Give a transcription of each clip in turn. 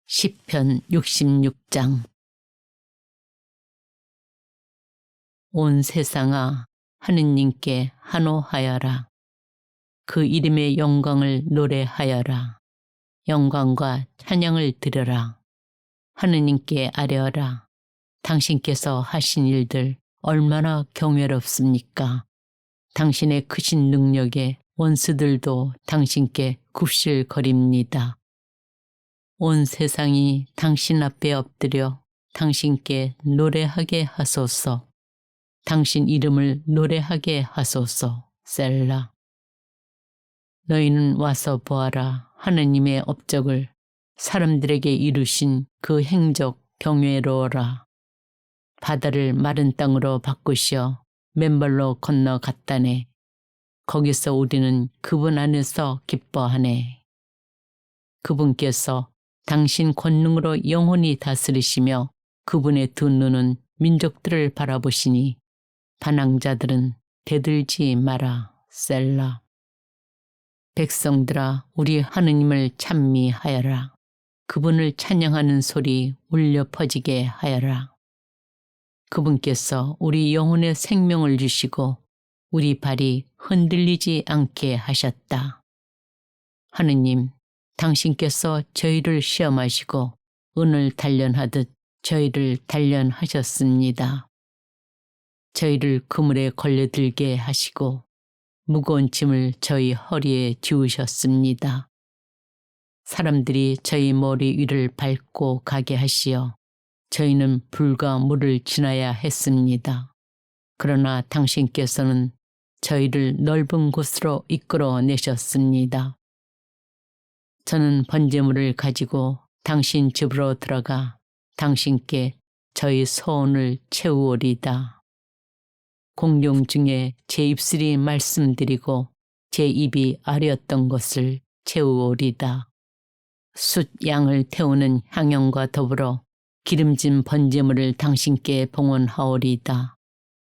시편 66장. 온 세상아, 하느님께 한호하여라. 그 이름의 영광을 노래하여라. 영광과 찬양을 드려라. 하느님께 아뢰어라. 당신께서 하신 일들 얼마나 경외롭습니까? 당신의 크신 능력에 원수들도 당신께 굽실거립니다. 온 세상이 당신 앞에 엎드려 당신께 노래하게 하소서. 당신 이름을 노래하게 하소서. 셀라. 너희는 와서 보아라. 하느님의 업적을 사람들에게 이루신 그 행적 경외로워라. 바다를 마른 땅으로 바꾸시어 맨발로 건너갔다네. 거기서 우리는 그분 안에서 기뻐하네. 그분께서 당신 권능으로 영원히 다스리시며 그분의 두 눈은 민족들을 바라보시니 반항자들은 대들지 마라. 셀라. 백성들아, 우리 하느님을 찬미하여라. 그분을 찬양하는 소리 울려 퍼지게 하여라. 그분께서 우리 영혼의 생명을 주시고 우리 발이 흔들리지 않게 하셨다. 하느님, 당신께서 저희를 시험하시고 은을 단련하듯 저희를 단련하셨습니다. 저희를 그물에 걸려들게 하시고 무거운 짐을 저희 허리에 지우셨습니다. 사람들이 저희 머리 위를 밟고 가게 하시어 저희는 불과 물을 지나야 했습니다. 그러나 당신께서는 저희를 넓은 곳으로 이끌어내셨습니다. 저는 번제물을 가지고 당신 집으로 들어가 당신께 저희 소원을 채우오리다. 공룡 중에 제 입술이 말씀드리고 제 입이 아뢰었던 것을 채우오리다. 숫 양을 태우는 향연과 더불어 기름진 번제물을 당신께 봉헌하오리다.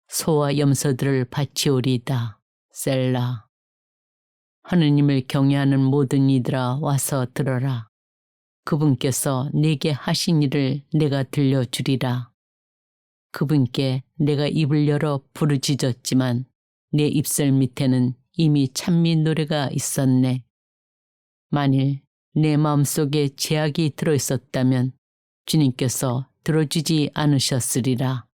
소와 염소들을 바치오리다. 셀라. 하느님을 경외하는 모든 이들아 와서 들어라. 그분께서 내게 하신 일을 내가 들려주리라. 그분께 내가 입을 열어 부르짖었지만 내 입술 밑에는 이미 찬미 노래가 있었네. 만일 내 마음속에 죄악이 들어있었다면 주님께서 들어주지 않으셨으리라.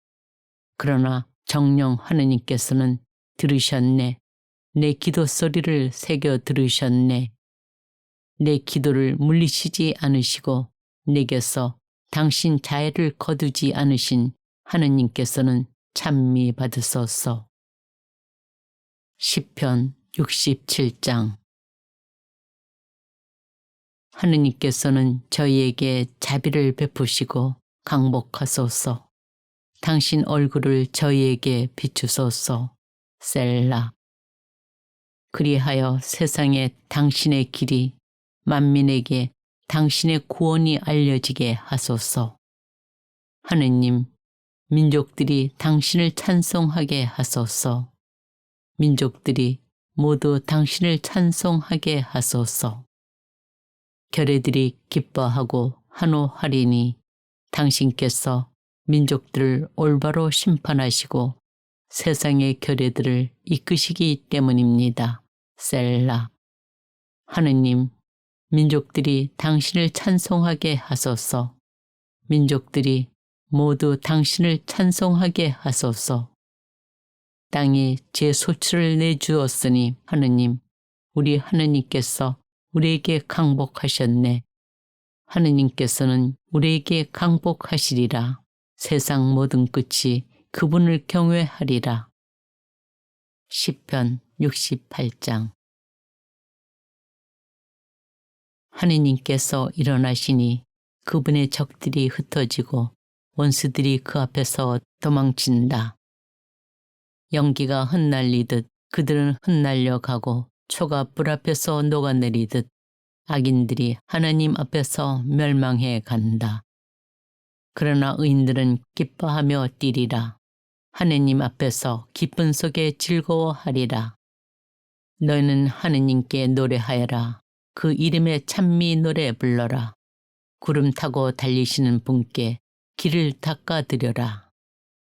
그러나 정녕 하느님께서는 들으셨네. 내 기도 소리를 새겨 들으셨네. 내 기도를 물리치지 않으시고 내게서 당신 자애를 거두지 않으신 하느님께서는 찬미 받으소서. 시편 67장. 하느님께서는 저희에게 자비를 베푸시고 강복하소서. 당신 얼굴을 저희에게 비추소서. 셀라. 그리하여 세상에 당신의 길이 만민에게 당신의 구원이 알려지게 하소서. 하느님, 민족들이 당신을 찬송하게 하소서. 민족들이 모두 당신을 찬송하게 하소서. 결의들이 기뻐하고 한호하리니 당신께서 민족들을 올바로 심판하시고 세상의 결의들을 이끄시기 때문입니다. 셀라. 하느님, 민족들이 당신을 찬송하게 하소서. 민족들이 모두 당신을 찬송하게 하소서. 땅이 제 소출을 내주었으니 하느님, 우리 하느님께서 우리에게 강복하셨네. 하느님께서는 우리에게 강복하시리라. 세상 모든 끝이 그분을 경외하리라. 시편 68장. 하느님께서 일어나시니 그분의 적들이 흩어지고 원수들이 그 앞에서 도망친다. 연기가 흩날리듯 그들은 흩날려 가고 초가 불 앞에서 녹아내리듯 악인들이 하나님 앞에서 멸망해 간다. 그러나 의인들은 기뻐하며 뛰리라. 하느님 앞에서 기쁨 속에 즐거워하리라. 너희는 하느님께 노래하여라. 그 이름의 찬미 노래 불러라. 구름 타고 달리시는 분께 길을 닦아드려라.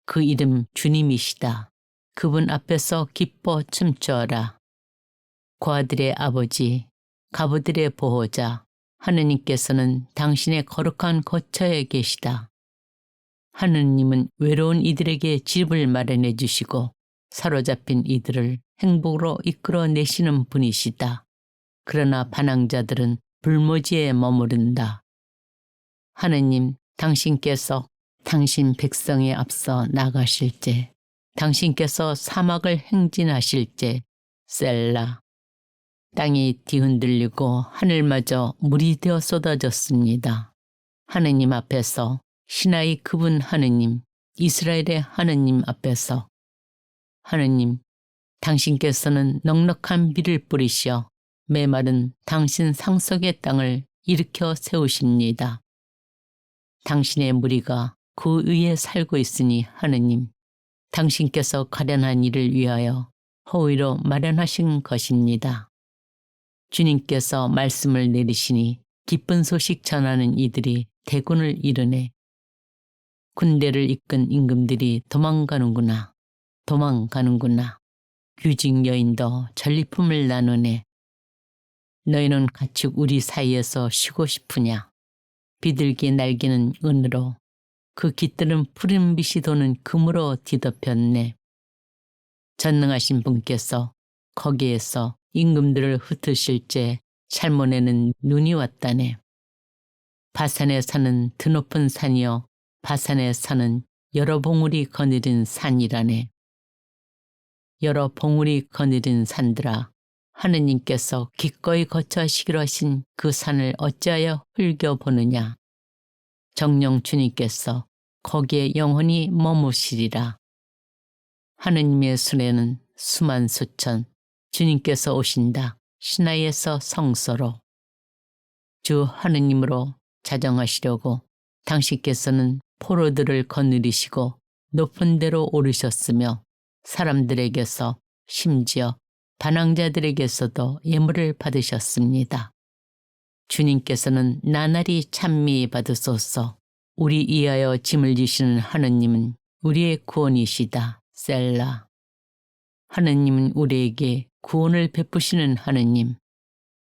그 이름 주님이시다. 그분 앞에서 기뻐 춤추어라. 고아들의 아버지, 가부들의 보호자, 하느님께서는 당신의 거룩한 거처에 계시다. 하느님은 외로운 이들에게 집을 마련해 주시고 사로잡힌 이들을 행복으로 이끌어내시는 분이시다. 그러나 반항자들은 불모지에 머무른다. 하느님, 당신께서 당신 백성에 앞서 나가실 때, 당신께서 사막을 행진하실 때, 셀라. 땅이 뒤흔들리고 하늘마저 물이 되어 쏟아졌습니다. 하느님 앞에서, 신하의 그분 하느님, 이스라엘의 하느님 앞에서, 하느님, 당신께서는 넉넉한 비를 뿌리시어 메마른 당신 상속의 땅을 일으켜 세우십니다. 당신의 무리가 그 위에 살고 있으니 하느님, 당신께서 가련한 이를 위하여 호의로 마련하신 것입니다. 주님께서 말씀을 내리시니 기쁜 소식 전하는 이들이 대군을 이루네. 군대를 이끈 임금들이 도망가는구나. 도망가는구나. 규직 여인도 전리품을 나누네. 너희는 가축 우리 사이에서 쉬고 싶으냐. 비둘기 날개는 은으로, 그 깃들은 푸른 빛이 도는 금으로 뒤덮였네. 전능하신 분께서 거기에서 임금들을 흩으실 때 살몬에는 눈이 왔다네. 바산에 사는 드높은 산이여, 바산에 사는 여러 봉우리 거느린 산이라네. 여러 봉우리 거느린 산들아, 하느님께서 기꺼이 거처하시기로 하신 그 산을 어찌하여 흘겨보느냐. 정녕 주님께서 거기에 영원히 머무시리라. 하느님의 순회는 수만 수천, 주님께서 오신다. 시나이에서 성소로. 주 하느님으로 자정하시려고 당신께서는 포로들을 거느리시고 높은 데로 오르셨으며 사람들에게서 심지어 반항자들에게서도 예물을 받으셨습니다. 주님께서는 나날이 찬미 받으소서. 우리 이하여 짐을 지시는 하느님은 우리의 구원이시다. 셀라. 하느님은 우리에게 구원을 베푸시는 하느님.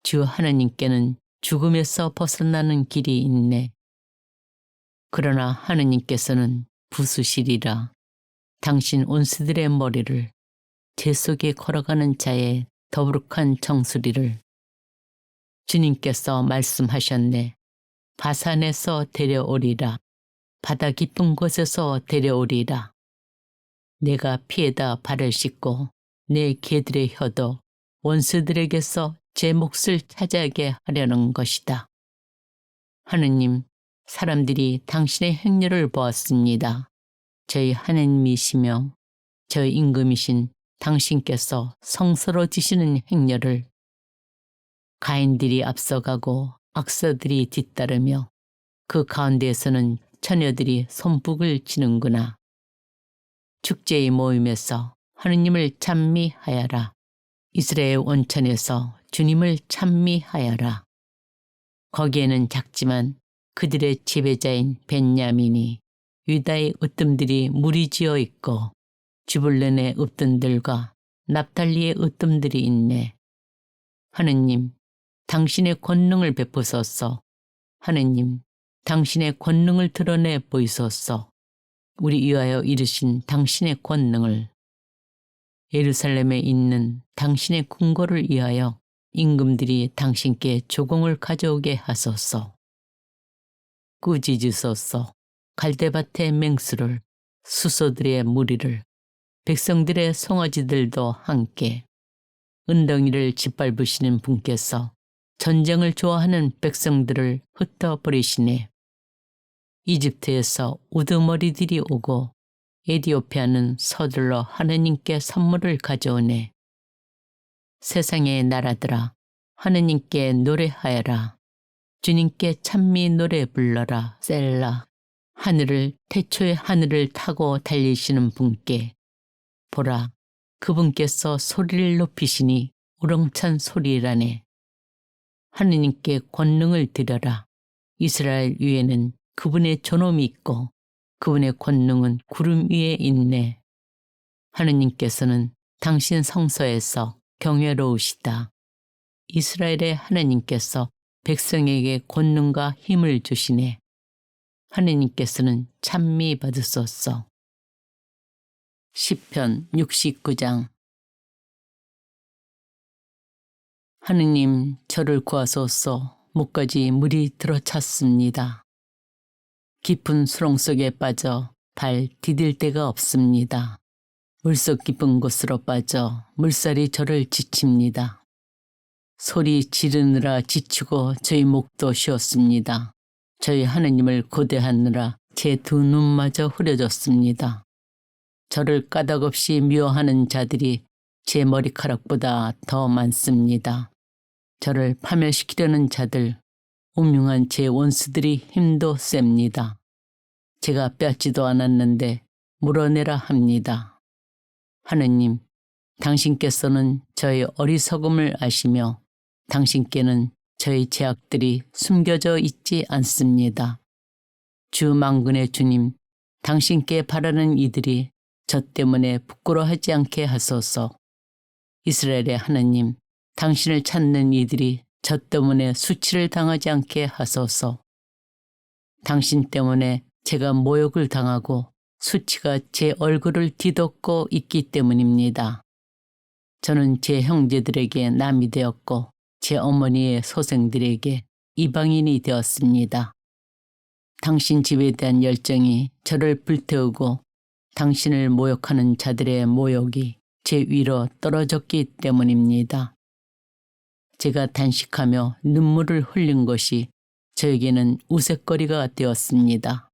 주 하느님께는 죽음에서 벗어나는 길이 있네. 그러나 하느님께서는 부수시리라. 당신 온수들의 머리를, 제 속에 걸어가는 자의 더부룩한 정수리를. 주님께서 말씀하셨네. 바산에서 데려오리라. 바다 깊은 곳에서 데려오리라. 내가 피에다 발을 씻고 내 개들의 혀도 원수들에게서 제 몫을 차지하게 하려는 것이다. 하느님, 사람들이 당신의 행렬을 보았습니다. 저희 하느님이시며 저희 임금이신 당신께서 성스러워지시는 행렬을. 가인들이 앞서가고 악사들이 뒤따르며 그 가운데에서는 처녀들이 손뼉을 치는구나. 축제의 모임에서 하느님을 찬미하여라. 이스라엘 원천에서 주님을 찬미하여라. 거기에는 작지만 그들의 지배자인 벤야민이, 유다의 으뜸들이 무리지어 있고 주불렌의 으뜸들과 납달리의 으뜸들이 있네. 하느님, 당신의 권능을 베푸소서. 하느님, 당신의 권능을 드러내 보이소서. 우리 위하여 이르신 당신의 권능을. 예루살렘에 있는 당신의 궁궐을 위하여 임금들이 당신께 조공을 가져오게 하소서. 꾸짖으소서. 갈대밭의 맹수를, 수소들의 무리를, 백성들의 송아지들도 함께. 은덩이를 짓밟으시는 분께서 전쟁을 좋아하는 백성들을 흩어버리시네. 이집트에서 우두머리들이 오고 에디오피아는 서둘러 하느님께 선물을 가져오네. 세상의 나라들아, 하느님께 노래하여라. 주님께 찬미 노래 불러라. 셀라. 하늘을, 태초의 하늘을 타고 달리시는 분께. 보라, 그분께서 소리를 높이시니 우렁찬 소리라네. 하느님께 권능을 드려라. 이스라엘 위에는 그분의 존엄이 있고 그분의 권능은 구름 위에 있네. 하느님께서는 당신 성소에서 경외로우시다. 이스라엘의 하느님께서 백성에게 권능과 힘을 주시네. 하느님께서는 찬미 받으소서. 시편 69장. 하느님, 저를 구하소서. 목까지 물이 들어찼습니다. 깊은 수렁 속에 빠져 발 디딜 데가 없습니다. 물속 깊은 곳으로 빠져 물살이 저를 지칩니다. 소리 지르느라 지치고 저희 목도 쉬었습니다. 저희 하느님을 고대하느라 제 두 눈마저 흐려졌습니다. 저를 까닭없이 미워하는 자들이 제 머리카락보다 더 많습니다. 저를 파멸시키려는 자들, 음흉한 제 원수들이 힘도 셉니다. 제가 뺏지도 않았는데 물어내라 합니다. 하느님, 당신께서는 저의 어리석음을 아시며 당신께는 저의 죄악들이 숨겨져 있지 않습니다. 주 만군의 주님, 당신께 바라는 이들이 저 때문에 부끄러워하지 않게 하소서. 이스라엘의 하느님, 당신을 찾는 이들이 저 때문에 수치를 당하지 않게 하소서. 당신 때문에 제가 모욕을 당하고 수치가 제 얼굴을 뒤덮고 있기 때문입니다. 저는 제 형제들에게 남이 되었고 제 어머니의 소생들에게 이방인이 되었습니다. 당신 집에 대한 열정이 저를 불태우고 당신을 모욕하는 자들의 모욕이 제 위로 떨어졌기 때문입니다. 제가 단식하며 눈물을 흘린 것이 저에게는 우윳거리가 되었습니다.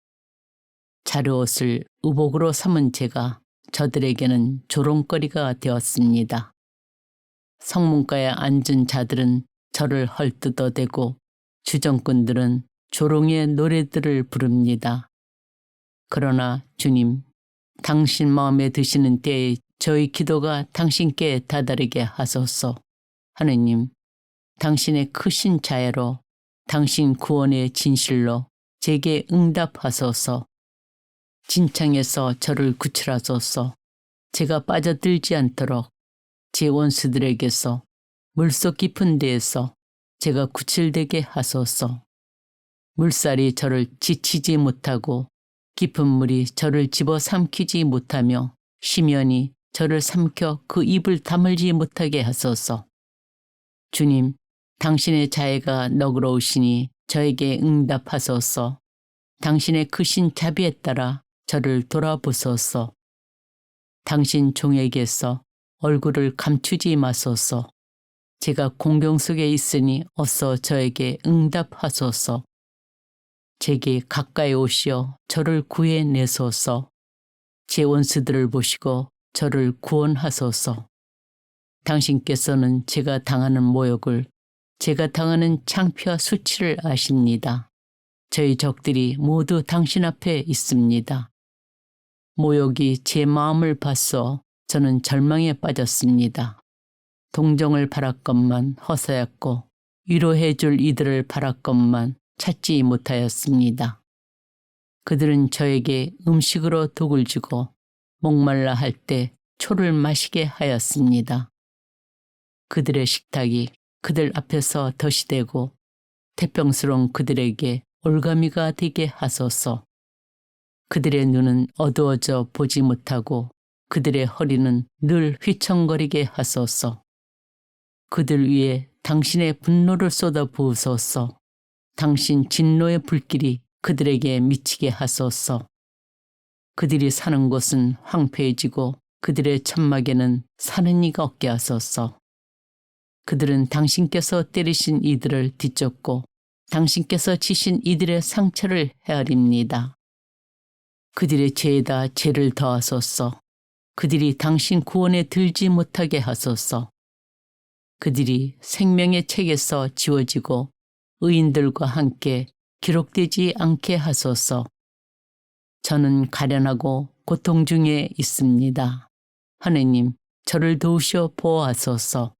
자루옷을 의복으로 삼은 제가 저들에게는 조롱거리가 되었습니다. 성문가에 앉은 자들은 저를 헐뜯어대고 주정꾼들은 조롱의 노래들을 부릅니다. 그러나 주님, 당신 마음에 드시는 때에 저희 기도가 당신께 다다르게 하소서. 하느님, 당신의 크신 자애로 당신 구원의 진실로 제게 응답하소서. 진창에서 저를 구출하소서. 제가 빠져들지 않도록 제 원수들에게서 물속 깊은 데에서 제가 구출되게 하소서. 물살이 저를 지치지 못하고 깊은 물이 저를 집어삼키지 못하며 심연이 저를 삼켜 그 입을 다물지 못하게 하소서. 주님, 당신의 자애가 너그러우시니 저에게 응답하소서. 당신의 크신 자비에 따라 저를 돌아보소서. 당신 종에게서 얼굴을 감추지 마소서. 제가 공경 속에 있으니 어서 저에게 응답하소서. 제게 가까이 오시어 저를 구해내소서. 제 원수들을 보시고 저를 구원하소서. 당신께서는 제가 당하는 모욕을, 제가 당하는 창피와 수치를 아십니다. 저희 적들이 모두 당신 앞에 있습니다. 모욕이 제 마음을 봤어 저는 절망에 빠졌습니다. 동정을 바랐건만 허사였고 위로해 줄 이들을 바랐건만 찾지 못하였습니다. 그들은 저에게 음식으로 독을 주고 목말라 할 때 초를 마시게 하였습니다. 그들의 식탁이 그들 앞에서 덫이되고 태평스러운 그들에게 올가미가 되게 하소서. 그들의 눈은 어두워져 보지 못하고 그들의 허리는 늘 휘청거리게 하소서. 그들 위에 당신의 분노를 쏟아 부으소서. 당신 진노의 불길이 그들에게 미치게 하소서. 그들이 사는 곳은 황폐해지고 그들의 천막에는 사는 이가 없게 하소서. 그들은 당신께서 때리신 이들을 뒤쫓고 당신께서 치신 이들의 상처를 헤아립니다. 그들의 죄에다 죄를 더하소서. 그들이 당신 구원에 들지 못하게 하소서. 그들이 생명의 책에서 지워지고 의인들과 함께 기록되지 않게 하소서. 저는 가련하고 고통 중에 있습니다. 하느님, 저를 도우시어 보호하소서.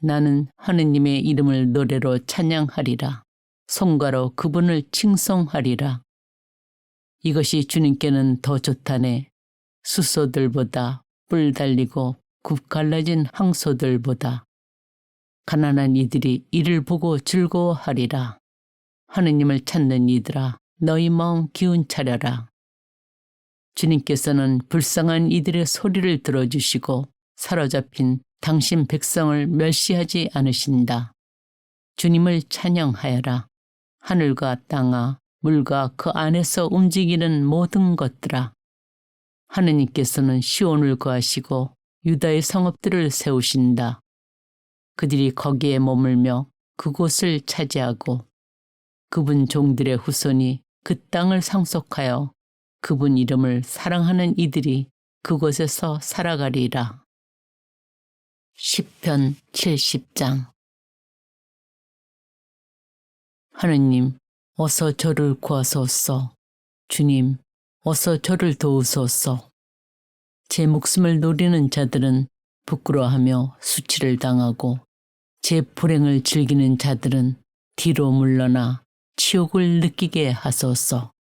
나는 하느님의 이름을 노래로 찬양하리라. 손가로 그분을 칭송하리라. 이것이 주님께는 더 좋다네. 수소들보다 뿔 달리고 굽 갈라진 항소들보다. 가난한 이들이 이를 보고 즐거워하리라. 하느님을 찾는 이들아, 너희 마음 기운 차려라. 주님께서는 불쌍한 이들의 소리를 들어주시고 사로잡힌 당신 백성을 멸시하지 않으신다. 주님을 찬양하여라. 하늘과 땅아, 물과 그 안에서 움직이는 모든 것들아. 하느님께서는 시온을 거하시고 유다의 성읍들을 세우신다. 그들이 거기에 머물며 그곳을 차지하고 그분 종들의 후손이 그 땅을 상속하여 그분 이름을 사랑하는 이들이 그곳에서 살아가리라. 시편 70장. 하느님, 어서 저를 구하소서. 주님, 어서 저를 도우소서. 제 목숨을 노리는 자들은 부끄러워하며 수치를 당하고 제 불행을 즐기는 자들은 뒤로 물러나 치욕을 느끼게 하소서.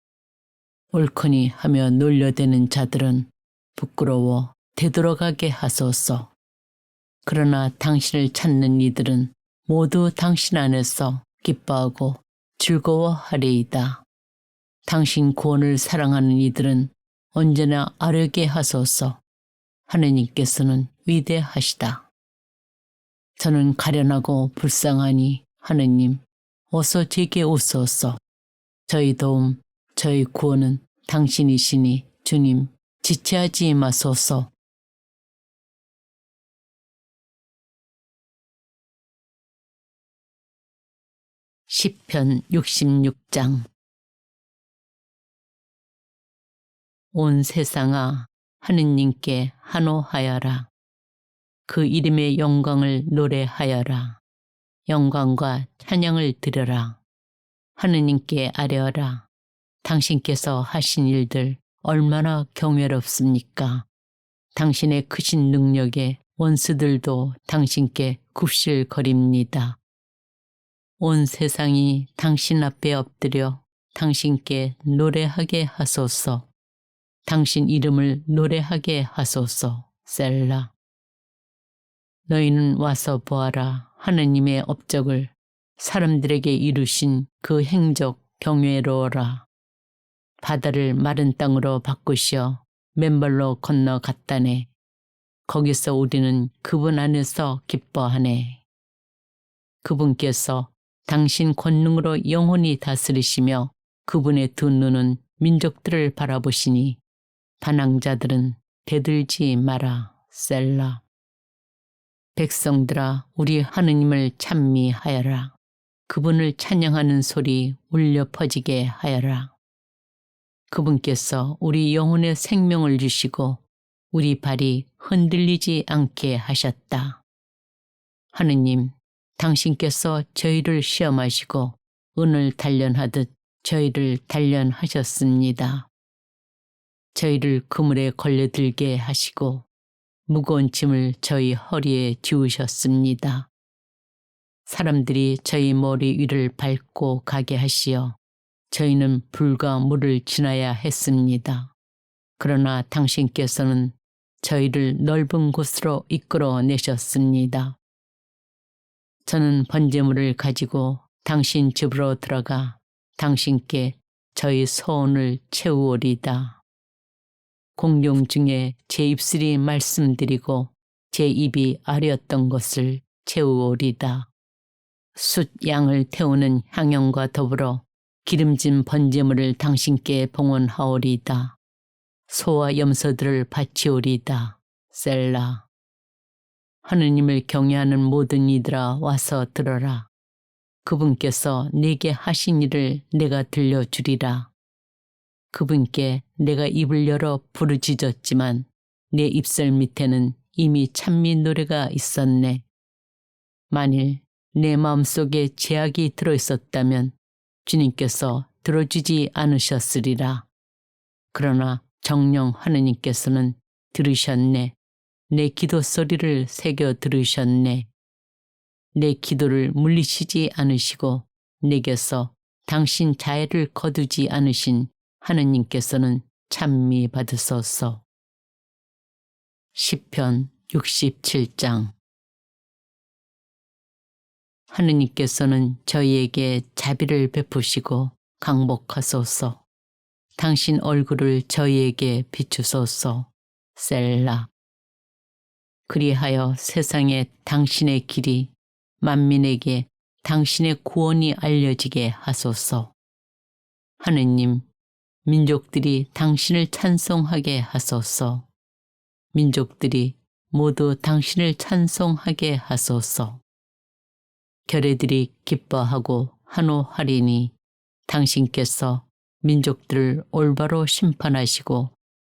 옳거니 하며 놀려대는 자들은 부끄러워 되돌아가게 하소서. 그러나 당신을 찾는 이들은 모두 당신 안에서 기뻐하고 즐거워하리이다. 당신 구원을 사랑하는 이들은 언제나 아뢰게 하소서. 하느님께서는 위대하시다. 저는 가련하고 불쌍하니 하느님, 어서 제게 오소서. 저희 도움, 저희 구원은 당신이시니 주님, 지체하지 마소서. 시편 66장. 온 세상아, 하느님께 한호하여라. 그 이름의 영광을 노래하여라. 영광과 찬양을 드려라. 하느님께 아뢰어라. 당신께서 하신 일들 얼마나 경외롭습니까? 당신의 크신 능력에 원수들도 당신께 굽실거립니다. 온 세상이 당신 앞에 엎드려 당신께 노래하게 하소서. 당신 이름을 노래하게 하소서. 셀라. 너희는 와서 보아라. 하느님의 업적을 사람들에게 이루신 그 행적 경외로워라. 바다를 마른 땅으로 바꾸시어 맨발로 건너갔다네. 거기서 우리는 그분 안에서 기뻐하네. 그분께서 당신 권능으로 영원히 다스리시며 그분의 두 눈은 민족들을 바라보시니 반항자들은 대들지 마라. 셀라. 백성들아, 우리 하느님을 찬미하여라. 그분을 찬양하는 소리 울려 퍼지게 하여라. 그분께서 우리 영혼의 생명을 주시고 우리 발이 흔들리지 않게 하셨다. 하느님, 당신께서 저희를 시험하시고 은을 단련하듯 저희를 단련하셨습니다. 저희를 그물에 걸려들게 하시고 무거운 짐을 저희 허리에 지우셨습니다. 사람들이 저희 머리 위를 밟고 가게 하시어 저희는 불과 물을 지나야 했습니다. 그러나 당신께서는 저희를 넓은 곳으로 이끌어내셨습니다. 저는 번제물을 가지고 당신 집으로 들어가 당신께 저희 소원을 채우오리다. 공룡 중에 제 입술이 말씀드리고 제 입이 아뢰었던 것을 채우오리다. 숫 양을 태우는 향연과 더불어 기름진 번제물을 당신께 봉헌하오리다. 소와 염소들을 바치오리다. 셀라. 하느님을 경외하는 모든 이들아 와서 들어라. 그분께서 내게 하신 일을 내가 들려주리라. 그분께 내가 입을 열어 부르짖었지만 내 입술 밑에는 이미 찬미 노래가 있었네. 만일 내 마음속에 죄악이 들어있었다면 주님께서 들어주지 않으셨으리라. 그러나 정녕 하느님께서는 들으셨네. 내 기도 소리를 새겨 들으셨네. 내 기도를 물리치지 않으시고 내게서 당신 자애를 거두지 않으신 하느님께서는 찬미 받으소서. 시편 67장. 하느님께서는 저희에게 자비를 베푸시고 강복하소서. 당신 얼굴을 저희에게 비추소서. 셀라. 그리하여 세상에 당신의 길이, 만민에게 당신의 구원이 알려지게 하소서. 하느님, 민족들이 당신을 찬송하게 하소서. 민족들이 모두 당신을 찬송하게 하소서. 결의들이 기뻐하고 한호하리니 당신께서 민족들을 올바로 심판하시고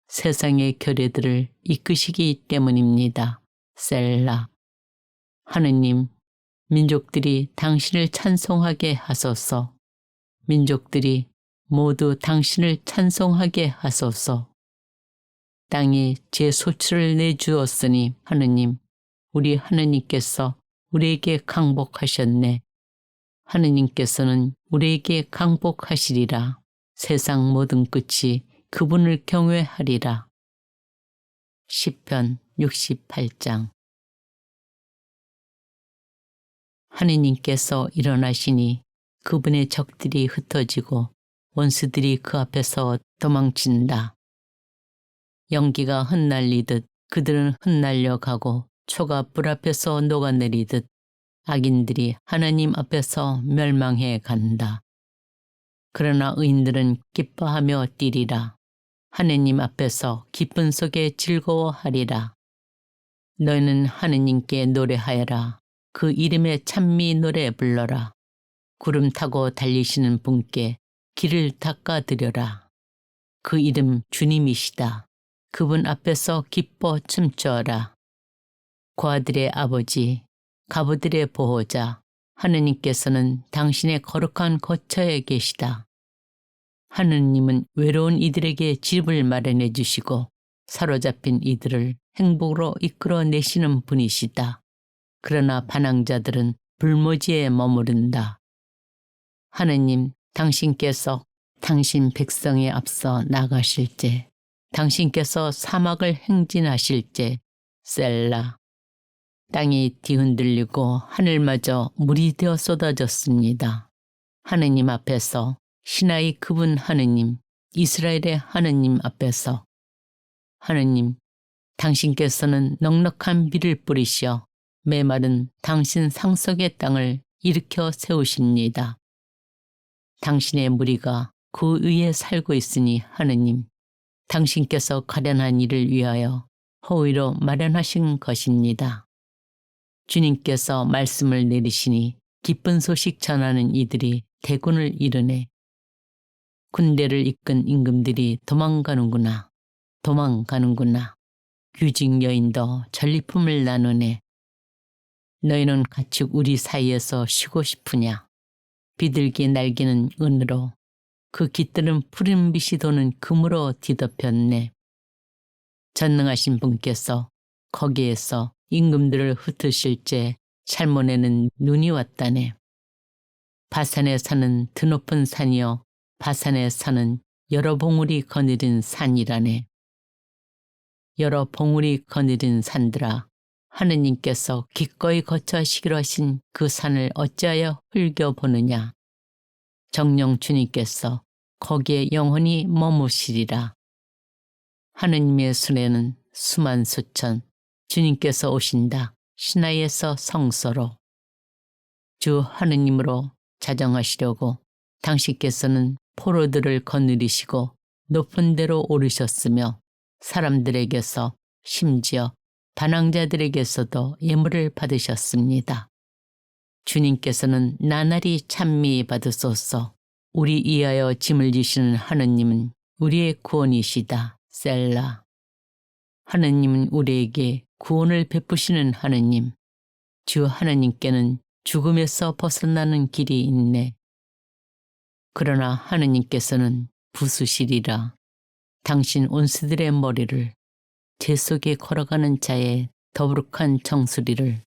세상의 결의들을 이끄시기 때문입니다. 셀라. 하느님, 민족들이 당신을 찬송하게 하소서. 민족들이 모두 당신을 찬송하게 하소서. 땅이 제 소출을 내주었으니 하느님, 우리 하느님께서 우리에게 강복하셨네. 하느님께서는 우리에게 강복하시리라. 세상 모든 끝이 그분을 경외하리라. 시편 68장. 하느님께서 일어나시니 그분의 적들이 흩어지고 원수들이 그 앞에서 도망친다. 연기가 흩날리듯 그들은 흩날려 가고 초가 불 앞에서 녹아내리듯 악인들이 하나님 앞에서 멸망해 간다. 그러나 의인들은 기뻐하며 뛰리라. 하느님 앞에서 기쁨 속에 즐거워하리라. 너희는 하느님께 노래하여라. 그 이름의 찬미 노래 불러라. 구름 타고 달리시는 분께 길을 닦아드려라. 그 이름 주님이시다. 그분 앞에서 기뻐 춤추어라. 고아들의 아버지, 가부들의 보호자, 하느님께서는 당신의 거룩한 거처에 계시다. 하느님은 외로운 이들에게 집을 마련해 주시고 사로잡힌 이들을 행복으로 이끌어내시는 분이시다. 그러나 반항자들은 불모지에 머무른다. 하느님, 당신께서 당신 백성에 앞서 나가실 때, 당신께서 사막을 행진하실 때, 셀라. 땅이 뒤흔들리고 하늘마저 물이 되어 쏟아졌습니다. 하느님 앞에서, 신하의 그분 하느님, 이스라엘의 하느님 앞에서. 하느님, 당신께서는 넉넉한 비를 뿌리시어 메마른 당신 상속의 땅을 일으켜 세우십니다. 당신의 무리가 그 위에 살고 있으니 하느님, 당신께서 가련한 이를 위하여 호의로 마련하신 것입니다. 주님께서 말씀을 내리시니 기쁜 소식 전하는 이들이 대군을 이루네. 군대를 이끈 임금들이 도망가는구나. 도망가는구나. 귀직 여인도 전리품을 나누네. 너희는 가축 우리 사이에서 쉬고 싶으냐. 비둘기 날개는 은으로, 그 깃들은 푸른 빛이 도는 금으로 뒤덮였네. 전능하신 분께서 거기에서 임금들을 흩으실 때 살몬에는 눈이 왔다네. 바산에 사는 드높은 산이여, 바산에 사는 여러 봉우리 거느린 산이라네. 여러 봉우리 거느린 산들아, 하느님께서 기꺼이 거처하시기로 하신 그 산을 어찌하여 흘겨보느냐. 정녕 주님께서 거기에 영원히 머무시리라. 하느님의 순회는 수만 수천, 주님께서 오신다. 시나이에서 성소로. 주 하느님으로 자정하시려고 당신께서는 포로들을 거느리시고 높은 데로 오르셨으며 사람들에게서 심지어 반항자들에게서도 예물을 받으셨습니다. 주님께서는 나날이 찬미 받으소서. 우리 이하여 짐을 지시는 하느님은 우리의 구원이시다. 셀라. 하느님은 우리에게 구원을 베푸시는 하느님. 주 하느님께는 죽음에서 벗어나는 길이 있네. 그러나 하느님께서는 부수시리라. 당신 온수들의 머리를, 제 속에 걸어가는 자의 더부룩한 정수리를.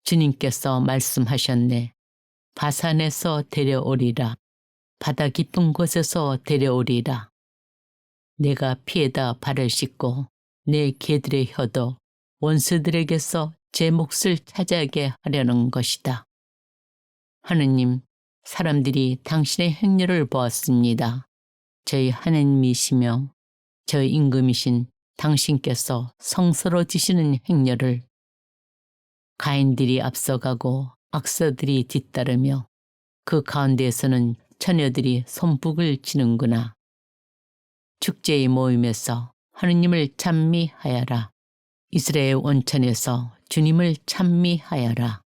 주님께서 말씀하셨네. 바산에서 데려오리라. 바다 깊은 곳에서 데려오리라. 내가 피에다 발을 씻고 내 개들의 혀도 원수들에게서 제 몫을 차지하게 하려는 것이다. 하느님, 사람들이 당신의 행렬을 보았습니다. 저희 하느님이시며 저희 임금이신 당신께서 성스러지시는 행렬을 가인들이 앞서가고 악사들이 뒤따르며 그 가운데에서는 처녀들이 손뼉을 치는구나. 축제의 모임에서 하느님을 찬미하여라. 이스라엘 원천에서 주님을 찬미하여라.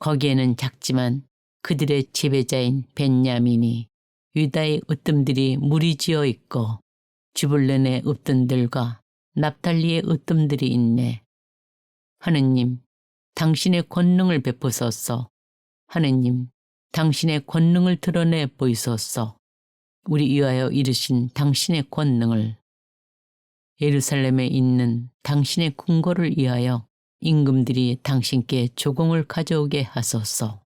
거기에는 작지만 그들의 지배자인 벤야민이 유다의 으뜸들이 무리지어 있고 주불론의 으뜸들과 납달리의 으뜸들이 있네. 하느님, 당신의 권능을 베푸소서. 하느님, 당신의 권능을 드러내 보이소서. 우리 위하여 이르신 당신의 권능을 예루살렘에 있는 당신의 궁궐을 위하여 임금들이 당신께 조공을 가져오게 하소서.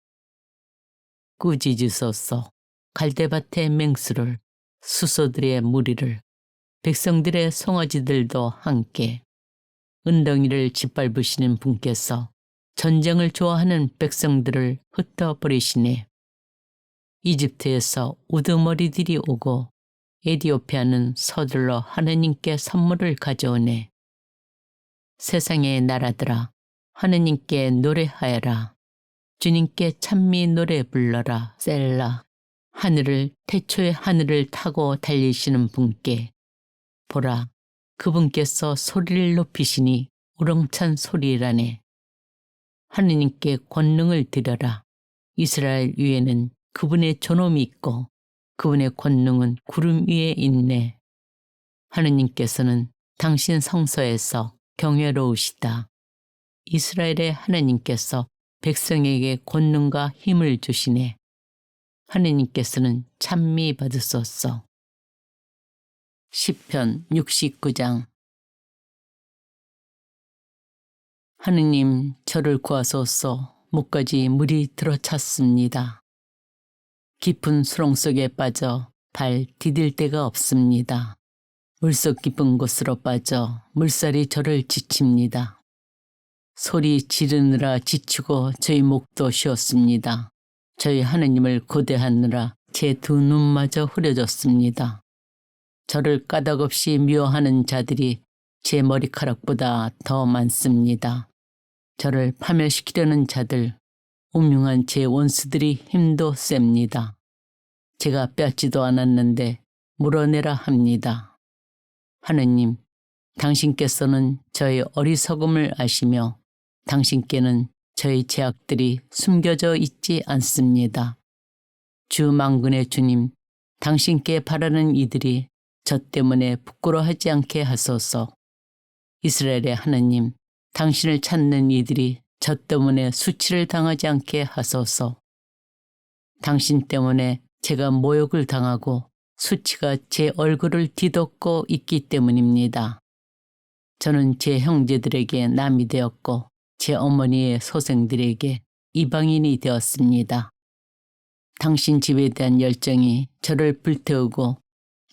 꾸짖으소서. 갈대밭의 맹수를, 수소들의 무리를, 백성들의 송아지들도 함께 은덩이를 짓밟으시는 분께서 전쟁을 좋아하는 백성들을 흩어버리시네. 이집트에서 우두머리들이 오고 에디오피아는 서둘러 하느님께 선물을 가져오네. 세상의 나라들아, 하느님께 노래하여라. 주님께 찬미 노래 불러라. 셀라. 하늘을 태초의 하늘을 타고 달리시는 분께 보라, 그분께서 소리를 높이시니 우렁찬 소리라네. 하느님께 권능을 드려라. 이스라엘 위에는 그분의 존엄이 있고 그분의 권능은 구름 위에 있네. 하느님께서는 당신 성소에서 경외로우시다. 이스라엘의 하느님께서 백성에게 권능과 힘을 주시네. 하느님께서는 찬미 받으소서. 시편 69장. 하느님, 저를 구하소서. 목까지 물이 들어찼습니다. 깊은 수렁 속에 빠져 발 디딜 데가 없습니다. 물속 깊은 곳으로 빠져 물살이 저를 지칩니다. 소리 지르느라 지치고 저희 목도 쉬었습니다. 저희 하느님을 고대하느라 제 두 눈마저 흐려졌습니다. 저를 까닭없이 미워하는 자들이 제 머리카락보다 더 많습니다. 저를 파멸시키려는 자들, 운명한 제 원수들이 힘도 셉니다. 제가 뺏지도 않았는데 물어내라 합니다. 하느님, 당신께서는 저의 어리석음을 아시며 당신께는 저희 죄악들이 숨겨져 있지 않습니다. 주 만군의 주님, 당신께 바라는 이들이 저 때문에 부끄러워하지 않게 하소서. 이스라엘의 하느님, 당신을 찾는 이들이 저 때문에 수치를 당하지 않게 하소서. 당신 때문에 제가 모욕을 당하고 수치가 제 얼굴을 뒤덮고 있기 때문입니다. 저는 제 형제들에게 남이 되었고 제 어머니의 소생들에게 이방인이 되었습니다. 당신 집에 대한 열정이 저를 불태우고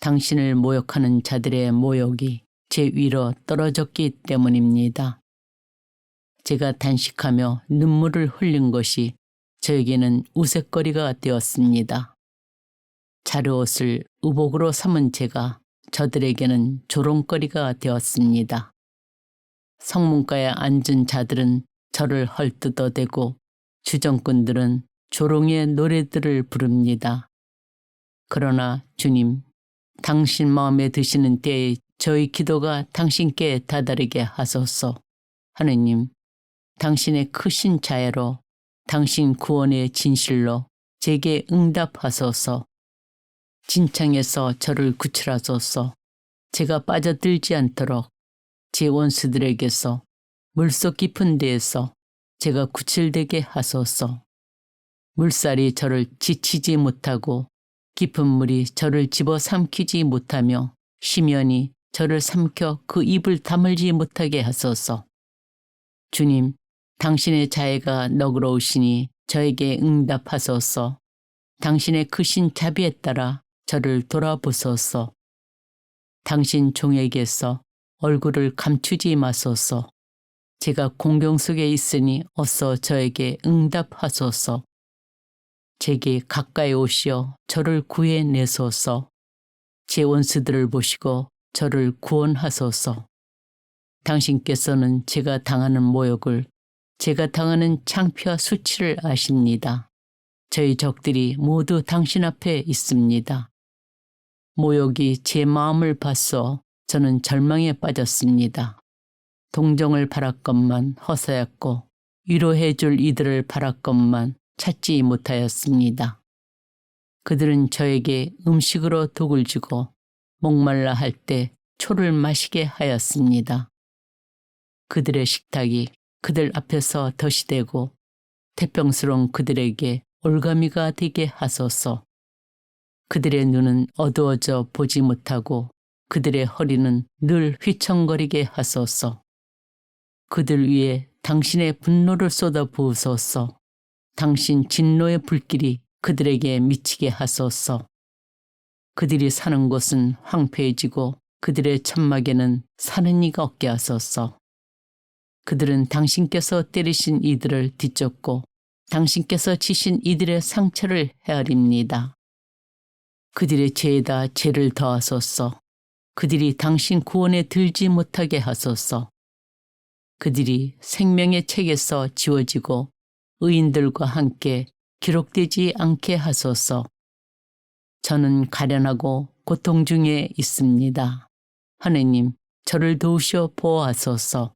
당신을 모욕하는 자들의 모욕이 제 위로 떨어졌기 때문입니다. 제가 단식하며 눈물을 흘린 것이 저에게는 우윳거리가 되었습니다. 자루옷을 의복으로 삼은 제가 저들에게는 조롱거리가 되었습니다. 성문가에 앉은 자들은 저를 헐뜯어대고 주정꾼들은 조롱의 노래들을 부릅니다. 그러나 주님, 당신 마음에 드시는 때에 저희 기도가 당신께 다다르게 하소서. 하느님, 당신의 크신 자애로 당신 구원의 진실로 제게 응답하소서. 진창에서 저를 구출하소서. 제가 빠져들지 않도록 제 원수들에게서 물속 깊은 데에서 제가 구출되게 하소서. 물살이 저를 지치지 못하고 깊은 물이 저를 집어삼키지 못하며 심연이 저를 삼켜 그 입을 다물지 못하게 하소서. 주님, 당신의 자애가 너그러우시니 저에게 응답하소서. 당신의 크신 자비에 따라 저를 돌아보소서. 당신 종에게서 얼굴을 감추지 마소서. 제가 공경 속에 있으니 어서 저에게 응답하소서. 제게 가까이 오시어 저를 구해내소서. 제 원수들을 보시고 저를 구원하소서. 당신께서는 제가 당하는 모욕을, 제가 당하는 창피와 수치를 아십니다. 저희 적들이 모두 당신 앞에 있습니다. 모욕이 제 마음을 봤어 저는 절망에 빠졌습니다. 동정을 바랐건만 허사였고 위로해 줄 이들을 바랐건만 찾지 못하였습니다. 그들은 저에게 음식으로 독을 주고 목말라 할 때 초를 마시게 하였습니다. 그들의 식탁이 그들 앞에서 덫이 되고 태평스러운 그들에게 올가미가 되게 하소서. 그들의 눈은 어두워져 보지 못하고 그들의 허리는 늘 휘청거리게 하소서. 그들 위에 당신의 분노를 쏟아 부으소서. 당신 진노의 불길이 그들에게 미치게 하소서. 그들이 사는 곳은 황폐해지고 그들의 천막에는 사는 이가 없게 하소서. 그들은 당신께서 때리신 이들을 뒤쫓고 당신께서 치신 이들의 상처를 헤아립니다. 그들의 죄에다 죄를 더하소서. 그들이 당신 구원에 들지 못하게 하소서. 그들이 생명의 책에서 지워지고 의인들과 함께 기록되지 않게 하소서. 저는 가련하고 고통 중에 있습니다. 하느님, 저를 도우시어 보호하소서.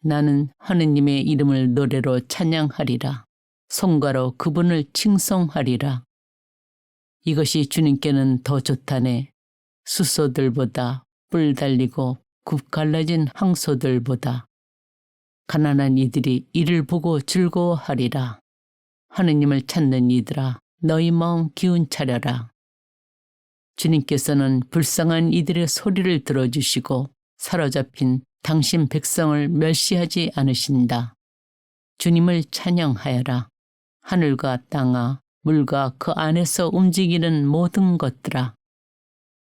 나는 하느님의 이름을 노래로 찬양하리라. 송가로 그분을 칭송하리라. 이것이 주님께는 더 좋다네. 숫소들보다 뿔 달리고 굽 갈라진 항소들보다. 가난한 이들이 이를 보고 즐거워하리라. 하느님을 찾는 이들아, 너희 마음 기운 차려라. 주님께서는 불쌍한 이들의 소리를 들어주시고 사로잡힌 당신 백성을 멸시하지 않으신다. 주님을 찬양하여라. 하늘과 땅아, 물과 그 안에서 움직이는 모든 것들아.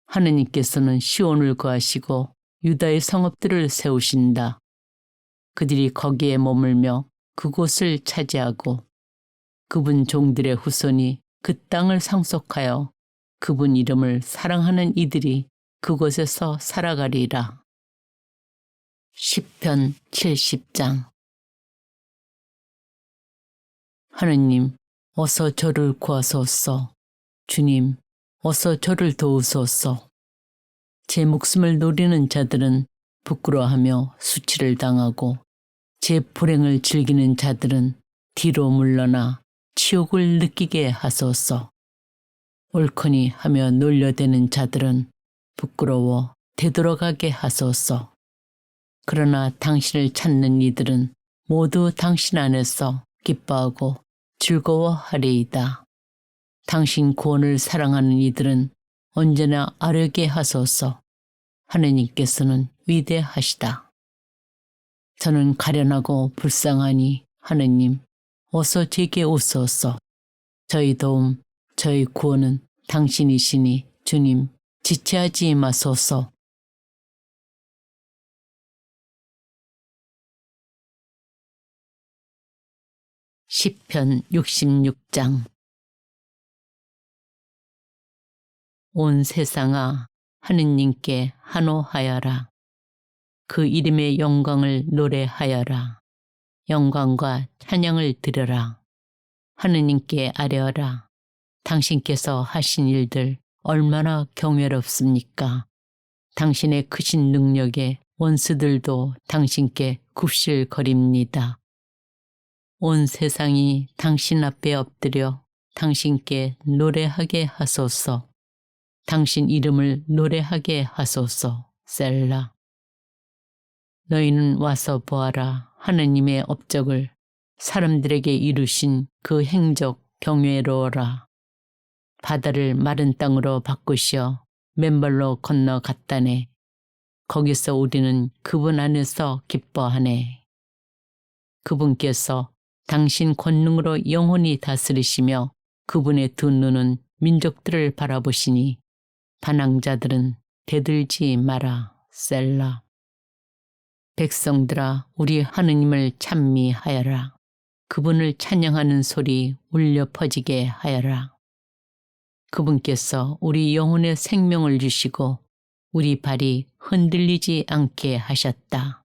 하느님께서는 시온을 거하시고 유다의 성읍들을 세우신다. 그들이 거기에 머물며 그곳을 차지하고 그분 종들의 후손이 그 땅을 상속하여 그분 이름을 사랑하는 이들이 그곳에서 살아가리라. 시편 70장. 하느님, 어서 저를 구하소서. 주님, 어서 저를 도우소서. 제 목숨을 노리는 자들은 부끄러워하며 수치를 당하고 제 불행을 즐기는 자들은 뒤로 물러나 치욕을 느끼게 하소서. 옳거니 하며 놀려대는 자들은 부끄러워 되돌아가게 하소서. 그러나 당신을 찾는 이들은 모두 당신 안에서 기뻐하고 즐거워하리이다. 당신 구원을 사랑하는 이들은 언제나 아뢰게 하소서. 하느님께서는 위대하시다. 저는 가련하고 불쌍하니 하느님, 어서 제게 오소서. 저희 도움, 저희 구원은 당신이시니 주님, 지체하지 마소서. 시편 66장. 온 세상아, 하느님께 한호하여라. 그 이름의 영광을 노래하여라. 영광과 찬양을 드려라. 하느님께 아뢰어라. 당신께서 하신 일들 얼마나 경외롭습니까? 당신의 크신 능력에 원수들도 당신께 굽실거립니다. 온 세상이 당신 앞에 엎드려 당신께 노래하게 하소서. 당신 이름을 노래하게 하소서. 셀라. 너희는 와서 보아라. 하느님의 업적을 사람들에게 이루신 그 행적 경외로워라. 바다를 마른 땅으로 바꾸시어 맨발로 건너갔다네. 거기서 우리는 그분 안에서 기뻐하네. 그분께서 당신 권능으로 영원히 다스리시며 그분의 두 눈은 민족들을 바라보시니 반항자들은 대들지 마라. 셀라. 백성들아, 우리 하느님을 찬미하여라. 그분을 찬양하는 소리 울려 퍼지게 하여라. 그분께서 우리 영혼의 생명을 주시고 우리 발이 흔들리지 않게 하셨다.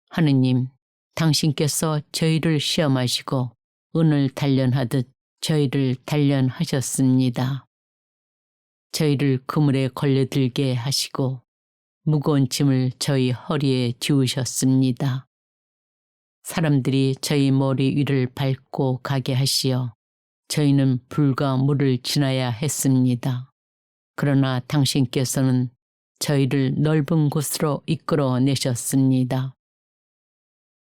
하느님, 당신께서 저희를 시험하시고 은을 단련하듯 저희를 단련하셨습니다. 저희를 그물에 걸려들게 하시고 무거운 짐을 저희 허리에 지우셨습니다. 사람들이 저희 머리 위를 밟고 가게 하시어 저희는 불과 물을 지나야 했습니다. 그러나 당신께서는 저희를 넓은 곳으로 이끌어내셨습니다.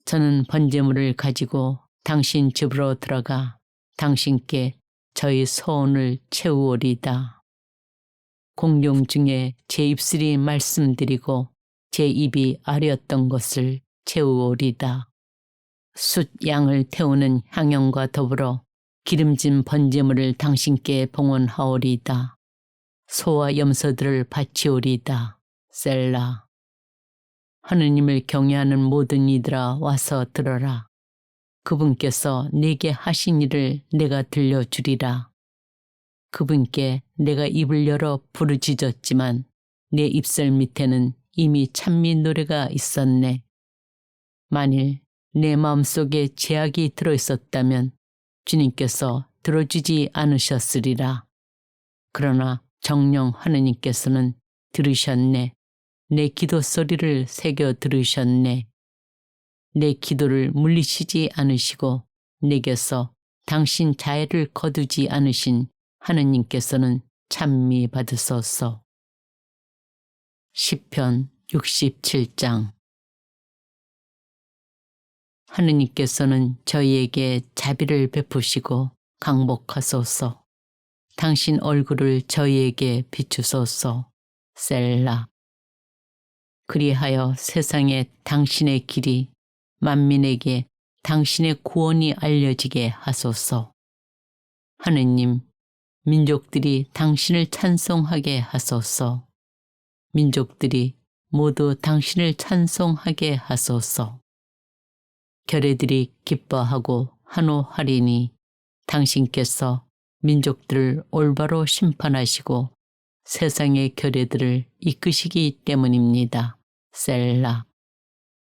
저는 번제물을 가지고 당신 집으로 들어가 당신께 저희 소원을 채우오리다. 공룡 중에 제 입술이 말씀드리고 제 입이 아뢰었던 것을 채우오리다. 숫 양을 태우는 향연과 더불어 기름진 번제물을 당신께 봉헌하오리다. 소와 염소들을 바치오리다. 셀라. 하느님을 경외하는 모든 이들아 와서 들어라. 그분께서 내게 하신 일을 내가 들려주리라. 그분께 내가 입을 열어 부르짖었지만 내 입술 밑에는 이미 찬미 노래가 있었네. 만일 내 마음속에 제약이 들어있었다면 주님께서 들어주지 않으셨으리라. 그러나 정령 하느님께서는 들으셨네. 내 기도 소리를 새겨 들으셨네. 내 기도를 물리치지 않으시고 내게서 당신 자애를 거두지 않으신 하느님께서는 찬미 받으소서. 시편 67장. 하느님께서는 저희에게 자비를 베푸시고 강복하소서. 당신 얼굴을 저희에게 비추소서. 셀라. 그리하여 세상에 당신의 길이 만민에게 당신의 구원이 알려지게 하소서. 하느님, 민족들이 당신을 찬송하게 하소서. 민족들이 모두 당신을 찬송하게 하소서. 결의들이 기뻐하고 환호하리니 당신께서 민족들을 올바로 심판하시고 세상의 결의들을 이끄시기 때문입니다. 셀라.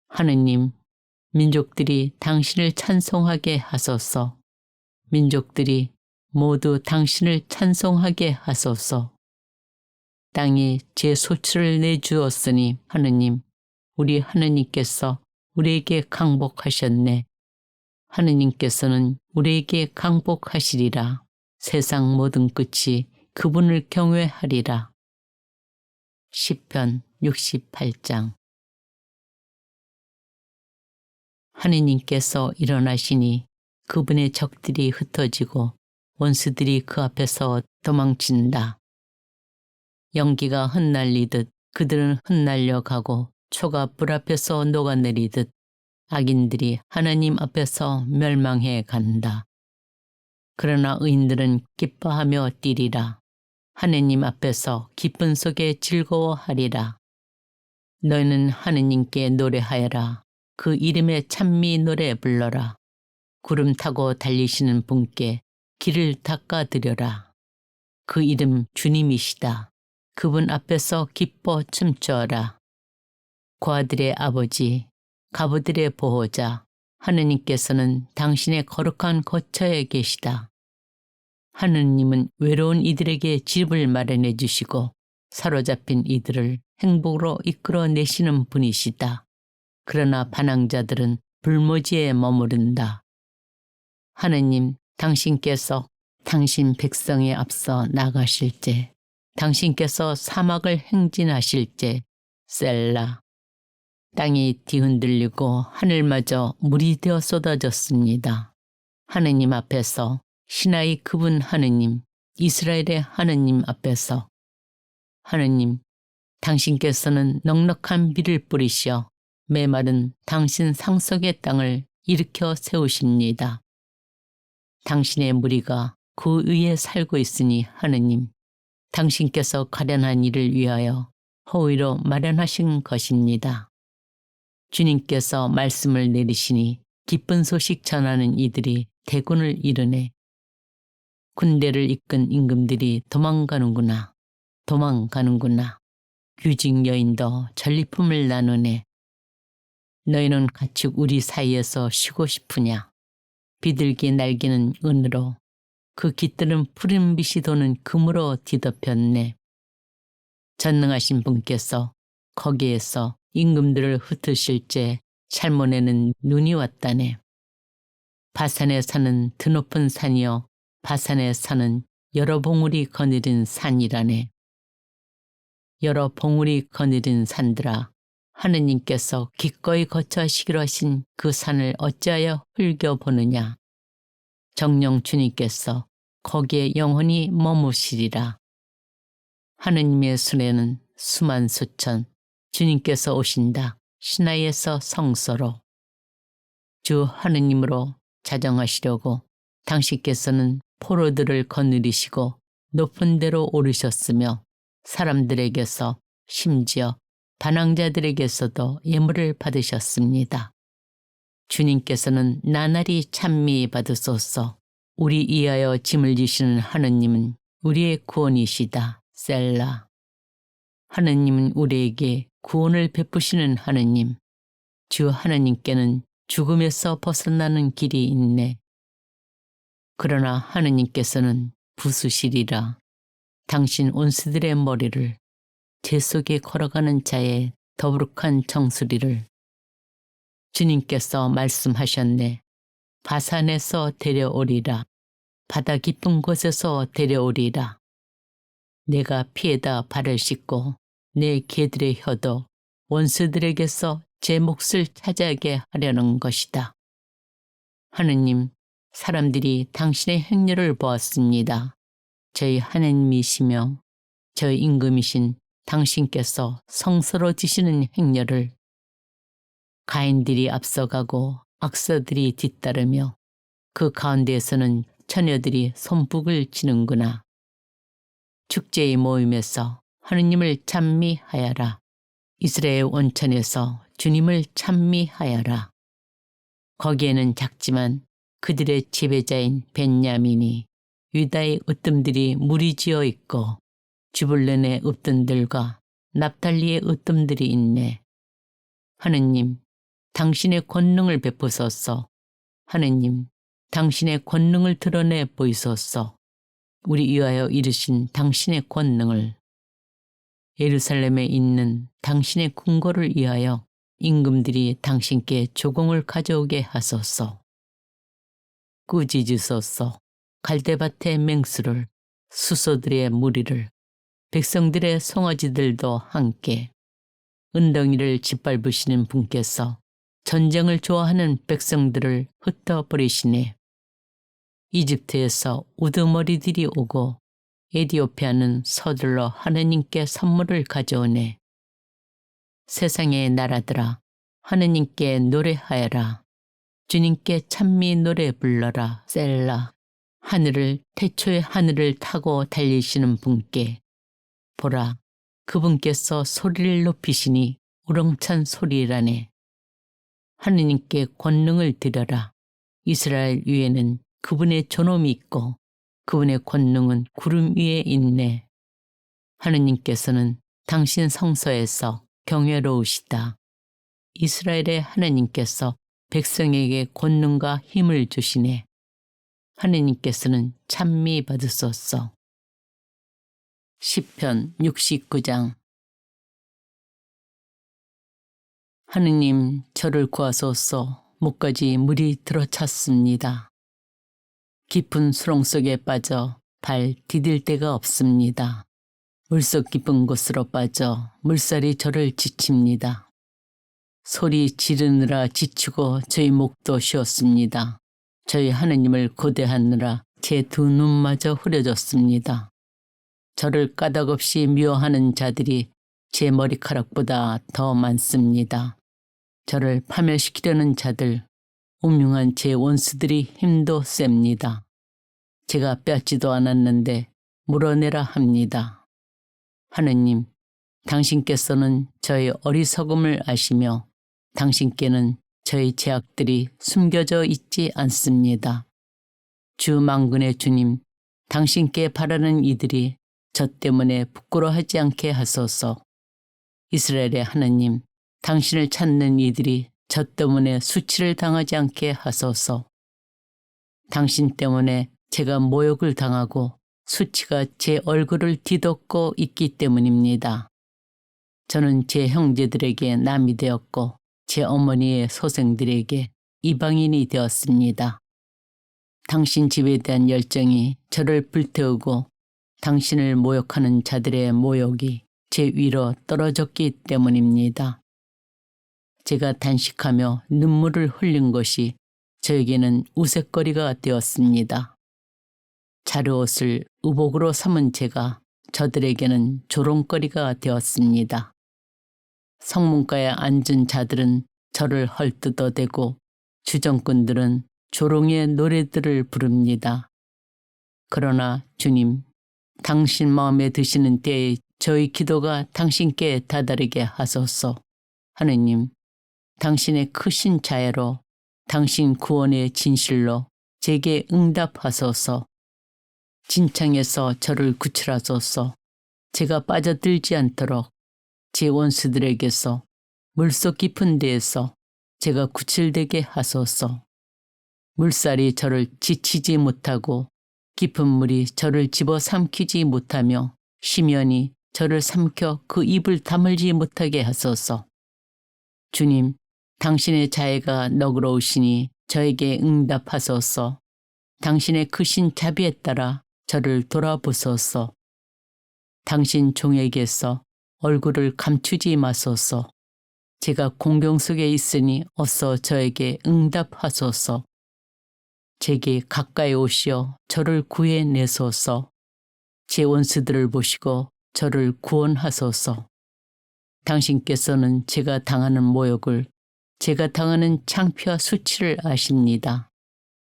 하느님, 민족들이 당신을 찬송하게 하소서. 민족들이 모두 당신을 찬송하게 하소서. 땅이 제 소출을 내주었으니 하느님, 우리 하느님께서 우리에게 강복하셨네. 하느님께서는 우리에게 강복하시리라. 세상 모든 끝이 그분을 경외하리라. 시편 68장. 하느님께서 일어나시니 그분의 적들이 흩어지고 원수들이 그 앞에서 도망친다. 연기가 흩날리듯 그들은 흩날려 가고 초가 불 앞에서 녹아내리듯 악인들이 하나님 앞에서 멸망해 간다. 그러나 의인들은 기뻐하며 뛰리라. 하느님 앞에서 기쁨 속에 즐거워하리라. 너희는 하느님께 노래하여라. 그 이름의 찬미 노래 불러라. 구름 타고 달리시는 분께 길을 닦아드려라. 그 이름 주님이시다. 그분 앞에서 기뻐 춤추어라. 고아들의 아버지, 가부들의 보호자, 하느님께서는 당신의 거룩한 거처에 계시다. 하느님은 외로운 이들에게 집을 마련해 주시고 사로잡힌 이들을 행복으로 이끌어내시는 분이시다. 그러나 반항자들은 불모지에 머무른다. 하느님, 당신께서 당신 백성에 앞서 나가실 때, 당신께서 사막을 행진하실 때, 셀라. 땅이 뒤흔들리고 하늘마저 물이 되어 쏟아졌습니다. 하느님 앞에서, 신하의 그분 하느님, 이스라엘의 하느님 앞에서. 하느님, 당신께서는 넉넉한 비를 뿌리시어 메마른 당신 상속의 땅을 일으켜 세우십니다. 당신의 무리가 그 위에 살고 있으니 하느님, 당신께서 가련한 이를 위하여 호의로 마련하신 것입니다. 주님께서 말씀을 내리시니 기쁜 소식 전하는 이들이 대군을 이르네. 군대를 이끈 임금들이 도망가는구나. 도망가는구나. 귀직 여인도 전리품을 나누네. 너희는 가축 우리 사이에서 쉬고 싶으냐. 비둘기 날개는 은으로 그 깃들은 푸른 빛이 도는 금으로 뒤덮였네. 전능하신 분께서 거기에서 임금들을 흩으실 때 살몬에는 눈이 왔다네. 바산에 사는 드높은 산이여 바산에 사는 여러 봉우리 거느린 산이라네. 여러 봉우리 거느린 산들아, 하느님께서 기꺼이 거처하시기로 하신 그 산을 어찌하여 흘겨보느냐. 정녕 주님께서 거기에 영원히 머무시리라. 하느님의 수레는 수만 수천, 주님께서 오신다. 시나이에서 성소로. 주 하느님으로 자정하시려고 당신께서는 포로들을 거느리시고 높은 데로 오르셨으며 사람들에게서 심지어 반항자들에게서도 예물을 받으셨습니다. 주님께서는 나날이 찬미 받으소서. 우리 이하여 짐을 지시는 하느님은 우리의 구원이시다. 셀라. 하느님은 우리에게 구원을 베푸시는 하느님. 주 하느님께는 죽음에서 벗어나는 길이 있네. 그러나 하느님께서는 부수시리라. 당신 온수들의 머리를, 제 속에 걸어가는 자의 더부룩한 정수리를. 주님께서 말씀하셨네. 바산에서 데려오리라. 바다 깊은 곳에서 데려오리라. 내가 피에다 발을 씻고 내 개들의 혀도 원수들에게서 제 몫을 차지하게 하려는 것이다. 하느님, 사람들이 당신의 행렬을 보았습니다. 저희 하느님이시며 저희 임금이신 당신께서 성서로 지시는 행렬을. 가인들이 앞서가고 악서들이 뒤따르며 그 가운데에서는 처녀들이 손뼉을 치는구나. 축제의 모임에서 하느님을 찬미하여라. 이스라엘 원천에서 주님을 찬미하여라. 거기에는 작지만 그들의 지배자인 벤야민이, 유다의 으뜸들이 무리지어 있고 주불론의 으뜸들과 납달리의 으뜸들이 있네. 하느님, 당신의 권능을 베푸소서. 하느님, 당신의 권능을 드러내 보이소서. 우리 위하여 이르신 당신의 권능을. 예루살렘에 있는 당신의 궁궐을 위하여 임금들이 당신께 조공을 가져오게 하소서. 꾸짖으소서. 갈대밭의 맹수를, 수소들의 무리를, 백성들의 송아지들도 함께. 은덩이를 짓밟으시는 분께서 전쟁을 좋아하는 백성들을 흩어버리시네. 이집트에서 우두머리들이 오고 에디오피아는 서둘러 하느님께 선물을 가져오네. 세상의 나라들아, 하느님께 노래하여라. 주님께 찬미 노래 불러라. 셀라. 하늘을, 태초의 하늘을 타고 달리시는 분께. 보라, 그분께서 소리를 높이시니 우렁찬 소리라네. 하느님께 권능을 드려라. 이스라엘 위에는 그분의 존엄이 있고 그분의 권능은 구름 위에 있네. 하느님께서는 당신 성소에서 경외로우시다. 이스라엘의 하느님께서 백성에게 권능과 힘을 주시네. 하느님께서는 찬미 받으소서. 시편 69장. 하느님, 저를 구하소서. 목까지 물이 들어찼습니다. 깊은 수렁 속에 빠져 발 디딜 데가 없습니다. 물속 깊은 곳으로 빠져 물살이 저를 지칩니다. 소리 지르느라 지치고 저희 목도 쉬었습니다. 저희 하느님을 고대하느라 제 두 눈마저 흐려졌습니다. 저를 까닭없이 미워하는 자들이 제 머리카락보다 더 많습니다. 저를 파멸시키려는 자들, 음흉한 제 원수들이 힘도 셉니다. 제가 뺏지도 않았는데 물어내라 합니다. 하느님, 당신께서는 저의 어리석음을 아시며 당신께는 저의 죄악들이 숨겨져 있지 않습니다. 주 만군의 주님, 당신께 바라는 이들이 저 때문에 부끄러워하지 않게 하소서. 이스라엘의 하느님, 당신을 찾는 이들이 저 때문에 수치를 당하지 않게 하소서. 당신 때문에 제가 모욕을 당하고 수치가 제 얼굴을 뒤덮고 있기 때문입니다. 저는 제 형제들에게 남이 되었고 제 어머니의 소생들에게 이방인이 되었습니다. 당신 집에 대한 열정이 저를 불태우고 당신을 모욕하는 자들의 모욕이 제 위로 떨어졌기 때문입니다. 제가 단식하며 눈물을 흘린 것이 저에게는 우윳거리가 되었습니다. 자루옷을 의복으로 삼은 제가 저들에게는 조롱거리가 되었습니다. 성문가에 앉은 자들은 저를 헐뜯어대고 주정꾼들은 조롱의 노래들을 부릅니다. 그러나 주님, 당신 마음에 드시는 때에 저희 기도가 당신께 다다르게 하소서. 하느님, 당신의 크신 자애로 당신 구원의 진실로 제게 응답하소서. 진창에서 저를 구출하소서. 제가 빠져들지 않도록 제 원수들에게서 물속 깊은 데에서 제가 구출되게 하소서. 물살이 저를 지치지 못하고 깊은 물이 저를 집어삼키지 못하며 심연이 저를 삼켜 그 입을 다물지 못하게 하소서. 주님, 당신의 자애가 너그러우시니 저에게 응답하소서. 당신의 크신 자비에 따라 저를 돌아보소서. 당신 종에게서 얼굴을 감추지 마소서. 제가 공경 속에 있으니 어서 저에게 응답하소서. 제게 가까이 오시어 저를 구해내소서. 제 원수들을 보시고 저를 구원하소서. 당신께서는 제가 당하는 모욕을, 제가 당하는 창피와 수치를 아십니다.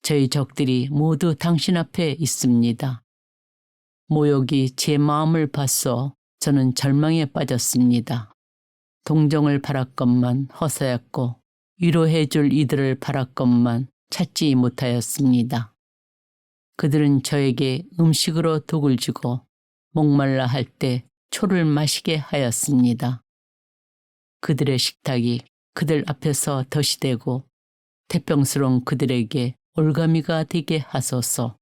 저희 적들이 모두 당신 앞에 있습니다. 모욕이 제 마음을 봤어 저는 절망에 빠졌습니다. 동정을 바랐건만 허사였고 위로해 줄 이들을 바랐건만 찾지 못하였습니다. 그들은 저에게 음식으로 독을 주고 목말라 할 때 초를 마시게 하였습니다. 그들의 식탁이 그들 앞에서 덫이되고 태평스러운 그들에게 올가미가 되게 하소서.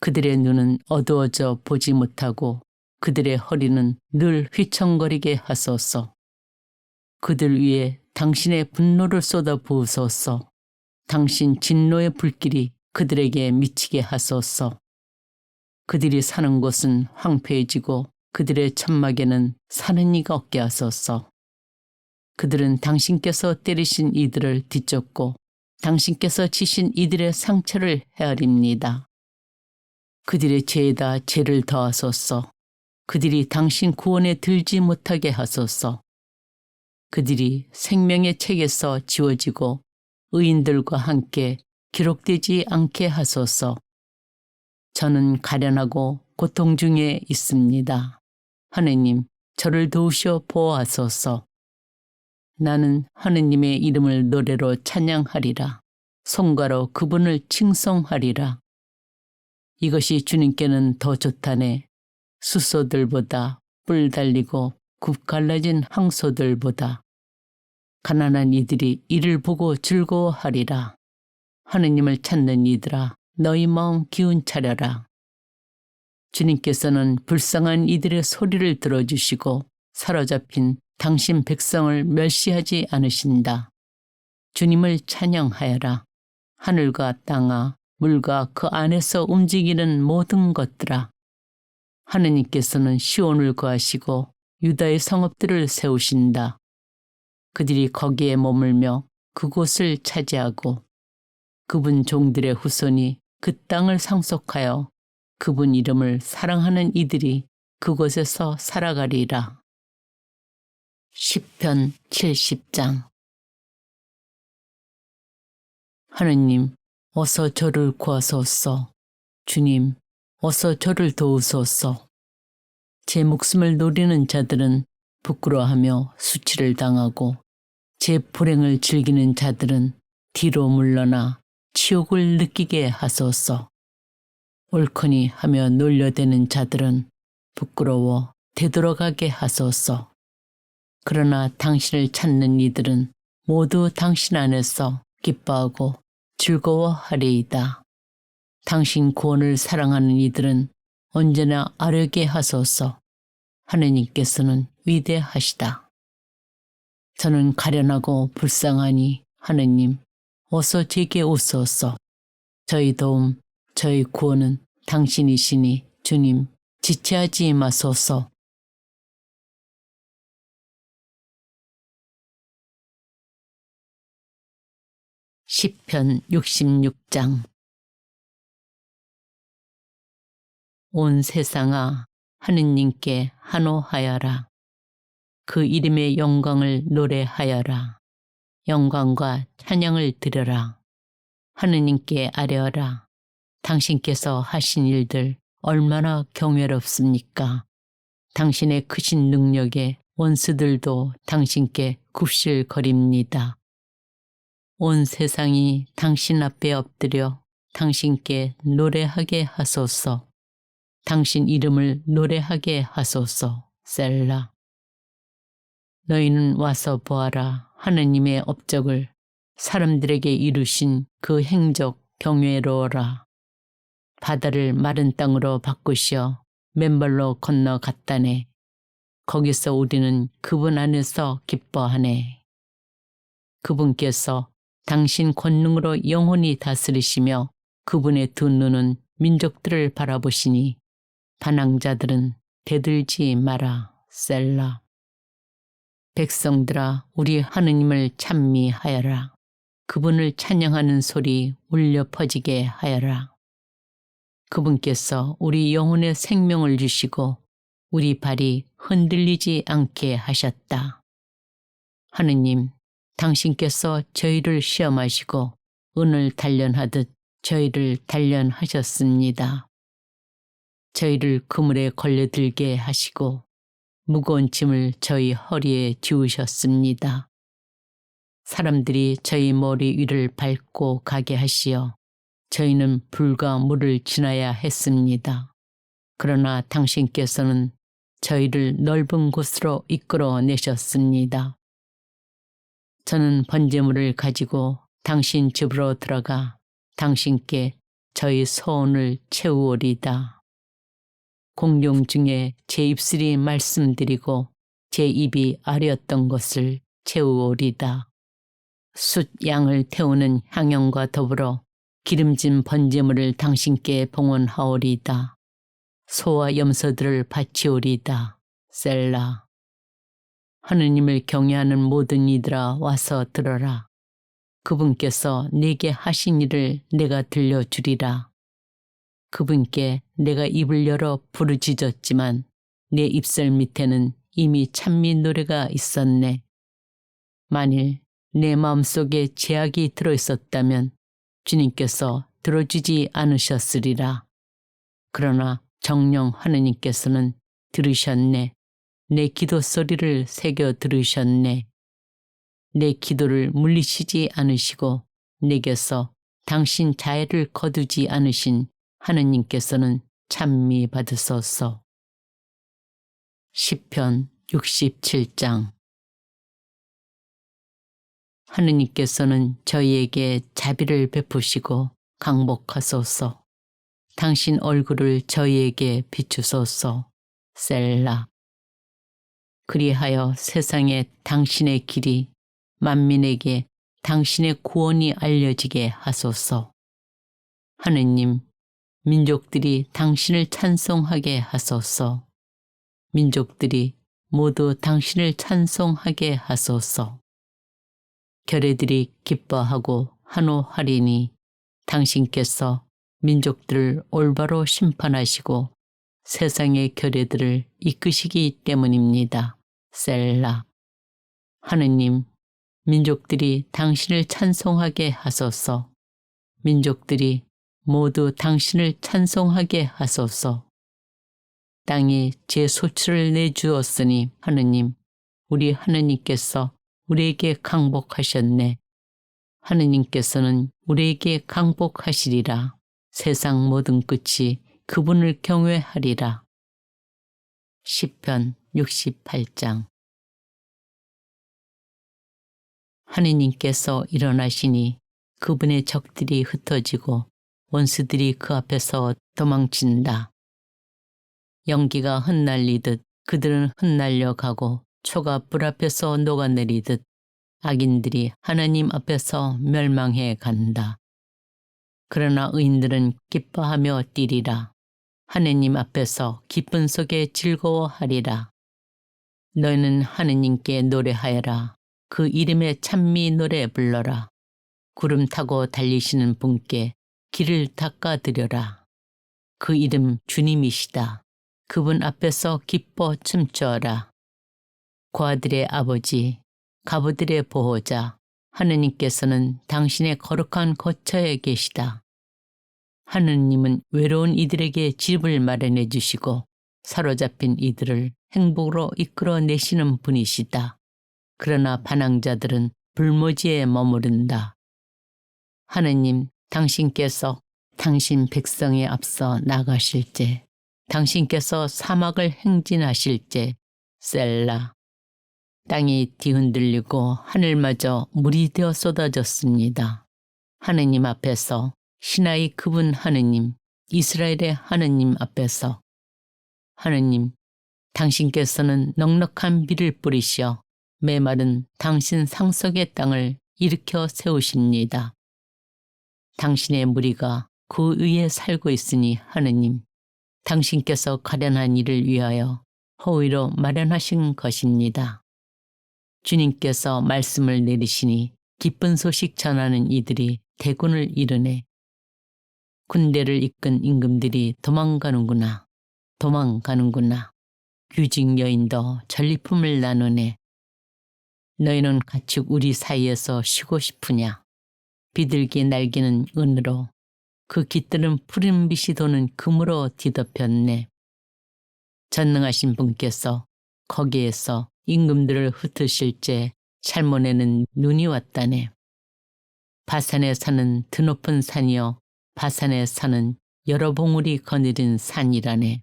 그들의 눈은 어두워져 보지 못하고 그들의 허리는 늘 휘청거리게 하소서. 그들 위에 당신의 분노를 쏟아 부으소서. 당신 진노의 불길이 그들에게 미치게 하소서. 그들이 사는 곳은 황폐해지고 그들의 천막에는 사는 이가 없게 하소서. 그들은 당신께서 때리신 이들을 뒤쫓고 당신께서 치신 이들의 상처를 헤아립니다. 그들의 죄에다 죄를 더하소서. 그들이 당신 구원에 들지 못하게 하소서. 그들이 생명의 책에서 지워지고 의인들과 함께 기록되지 않게 하소서. 저는 가련하고 고통 중에 있습니다. 하느님, 저를 도우셔 보호하소서. 나는 하느님의 이름을 노래로 찬양하리라. 송가로 그분을 칭송하리라. 이것이 주님께는 더 좋다네. 숫소들보다 뿔 달리고 굽 갈라진 항소들보다. 가난한 이들이 이를 보고 즐거워하리라. 하느님을 찾는 이들아, 너희 마음 기운 차려라. 주님께서는 불쌍한 이들의 소리를 들어주시고 사로잡힌 당신 백성을 멸시하지 않으신다. 주님을 찬양하여라. 하늘과 땅아, 물과 그 안에서 움직이는 모든 것들아. 하느님께서는 시온을 거하시고 유다의 성읍들을 세우신다. 그들이 거기에 머물며 그곳을 차지하고 그분 종들의 후손이 그 땅을 상속하여 그분 이름을 사랑하는 이들이 그곳에서 살아가리라. 시편 70장. 하느님, 어서 저를 구하소서. 주님, 어서 저를 도우소서. 제 목숨을 노리는 자들은 부끄러워하며 수치를 당하고 제 불행을 즐기는 자들은 뒤로 물러나 치욕을 느끼게 하소서. 옳거니 하며 놀려대는 자들은 부끄러워 되돌아가게 하소서. 그러나 당신을 찾는 이들은 모두 당신 안에서 기뻐하고 즐거워하리이다. 당신 구원을 사랑하는 이들은 언제나 아뢰게 하소서. 하느님께서는 위대하시다. 저는 가련하고 불쌍하니 하느님, 어서 제게 오소서. 저희 도움, 저희 구원은 당신이시니 주님, 지체하지 마소서. 시편 66장. 온 세상아, 하느님께 한호하여라. 그 이름의 영광을 노래하여라. 영광과 찬양을 드려라. 하느님께 아뢰어라. 당신께서 하신 일들 얼마나 경외롭습니까? 당신의 크신 능력에 원수들도 당신께 굽실거립니다. 온 세상이 당신 앞에 엎드려 당신께 노래하게 하소서. 당신 이름을 노래하게 하소서. 셀라. 너희는 와서 보아라. 하느님의 업적을 사람들에게 이루신 그 행적 경외로워라. 바다를 마른 땅으로 바꾸시어 맨발로 건너갔다네. 거기서 우리는 그분 안에서 기뻐하네. 그분께서 당신 권능으로 영원히 다스리시며 그분의 두 눈은 민족들을 바라보시니 반항자들은 대들지 마라. 셀라. 백성들아, 우리 하느님을 찬미하여라. 그분을 찬양하는 소리 울려 퍼지게 하여라. 그분께서 우리 영혼의 생명을 주시고 우리 발이 흔들리지 않게 하셨다. 하느님, 당신께서 저희를 시험하시고 은을 단련하듯 저희를 단련하셨습니다. 저희를 그물에 걸려들게 하시고 무거운 짐을 저희 허리에 지우셨습니다. 사람들이 저희 머리 위를 밟고 가게 하시어 저희는 불과 물을 지나야 했습니다. 그러나 당신께서는 저희를 넓은 곳으로 이끌어내셨습니다. 저는 번제물을 가지고 당신 집으로 들어가 당신께 저희 소원을 채우오리다. 공룡 중에 제 입술이 말씀드리고 제 입이 아뢰었던 것을 채우오리다. 숫 양을 태우는 향연과 더불어 기름진 번제물을 당신께 봉헌하오리다. 소와 염소들을 바치오리다. 셀라. 하느님을 경외하는 모든 이들아 와서 들어라. 그분께서 내게 하신 일을 내가 들려주리라. 그분께 내가 입을 열어 부르짖었지만 내 입술 밑에는 이미 찬미 노래가 있었네. 만일 내 마음속에 제약이 들어있었다면 주님께서 들어주지 않으셨으리라. 그러나 정녕 하느님께서는 들으셨네. 내 기도 소리를 새겨 들으셨네. 내 기도를 물리치지 않으시고 내게서 당신 자애를 거두지 않으신 하느님께서는 찬미 받으소서. 시편 67장. 하느님께서는 저희에게 자비를 베푸시고 강복하소서. 당신 얼굴을 저희에게 비추소서. 셀라. 그리하여 세상에 당신의 길이 만민에게 당신의 구원이 알려지게 하소서. 하느님, 민족들이 당신을 찬송하게 하소서. 민족들이 모두 당신을 찬송하게 하소서. 결의들이 기뻐하고 한호하리니 당신께서 민족들을 올바로 심판하시고 세상의 결의들을 이끄시기 때문입니다. 셀라. 하느님, 민족들이 당신을 찬송하게 하소서. 민족들이 모두 당신을 찬송하게 하소서. 땅이 제 소출을 내주었으니 하느님, 우리 하느님께서 우리에게 강복하셨네. 하느님께서는 우리에게 강복하시리라. 세상 모든 끝이 그분을 경외하리라. 시편 68장. 하느님께서 일어나시니 그분의 적들이 흩어지고 원수들이 그 앞에서 도망친다. 연기가 흩날리듯 그들은 흩날려 가고 초가 불 앞에서 녹아내리듯 악인들이 하나님 앞에서 멸망해 간다. 그러나 의인들은 기뻐하며 뛰리라. 하느님 앞에서 기쁨 속에 즐거워하리라. 너희는 하느님께 노래하여라. 그 이름의 찬미 노래 불러라. 구름 타고 달리시는 분께 길을 닦아드려라. 그 이름 주님이시다. 그분 앞에서 기뻐 춤추어라. 고아들의 아버지, 가부들의 보호자, 하느님께서는 당신의 거룩한 거처에 계시다. 하느님은 외로운 이들에게 집을 마련해 주시고 사로잡힌 이들을 행복으로 이끌어내시는 분이시다. 그러나 반항자들은 불모지에 머무른다. 하느님, 당신께서 당신 백성에 앞서 나가실 때, 당신께서 사막을 행진하실 때, 셀라. 땅이 뒤흔들리고 하늘마저 물이 되어 쏟아졌습니다. 하느님 앞에서, 신하의 그분 하느님, 이스라엘의 하느님 앞에서. 하느님, 당신께서는 넉넉한 비를 뿌리시어 메마른 당신 상속의 땅을 일으켜 세우십니다. 당신의 무리가 그 위에 살고 있으니 하느님, 당신께서 가련한 이를 위하여 호의로 마련하신 것입니다. 주님께서 말씀을 내리시니 기쁜 소식 전하는 이들이 대군을 이루네. 군대를 이끈 임금들이 도망가는구나. 도망가는구나. 규직 여인도 전리품을 나누네. 너희는 가축 우리 사이에서 쉬고 싶으냐. 비둘기 날개는 은으로 그 깃들은 푸른 빛이 도는 금으로 뒤덮였네. 전능하신 분께서 거기에서 임금들을 흩으실 때 살몬에는 눈이 왔다네. 바산에 사는 드높은 산이여 바산에 사는 여러 봉우리 거느린 산이라네.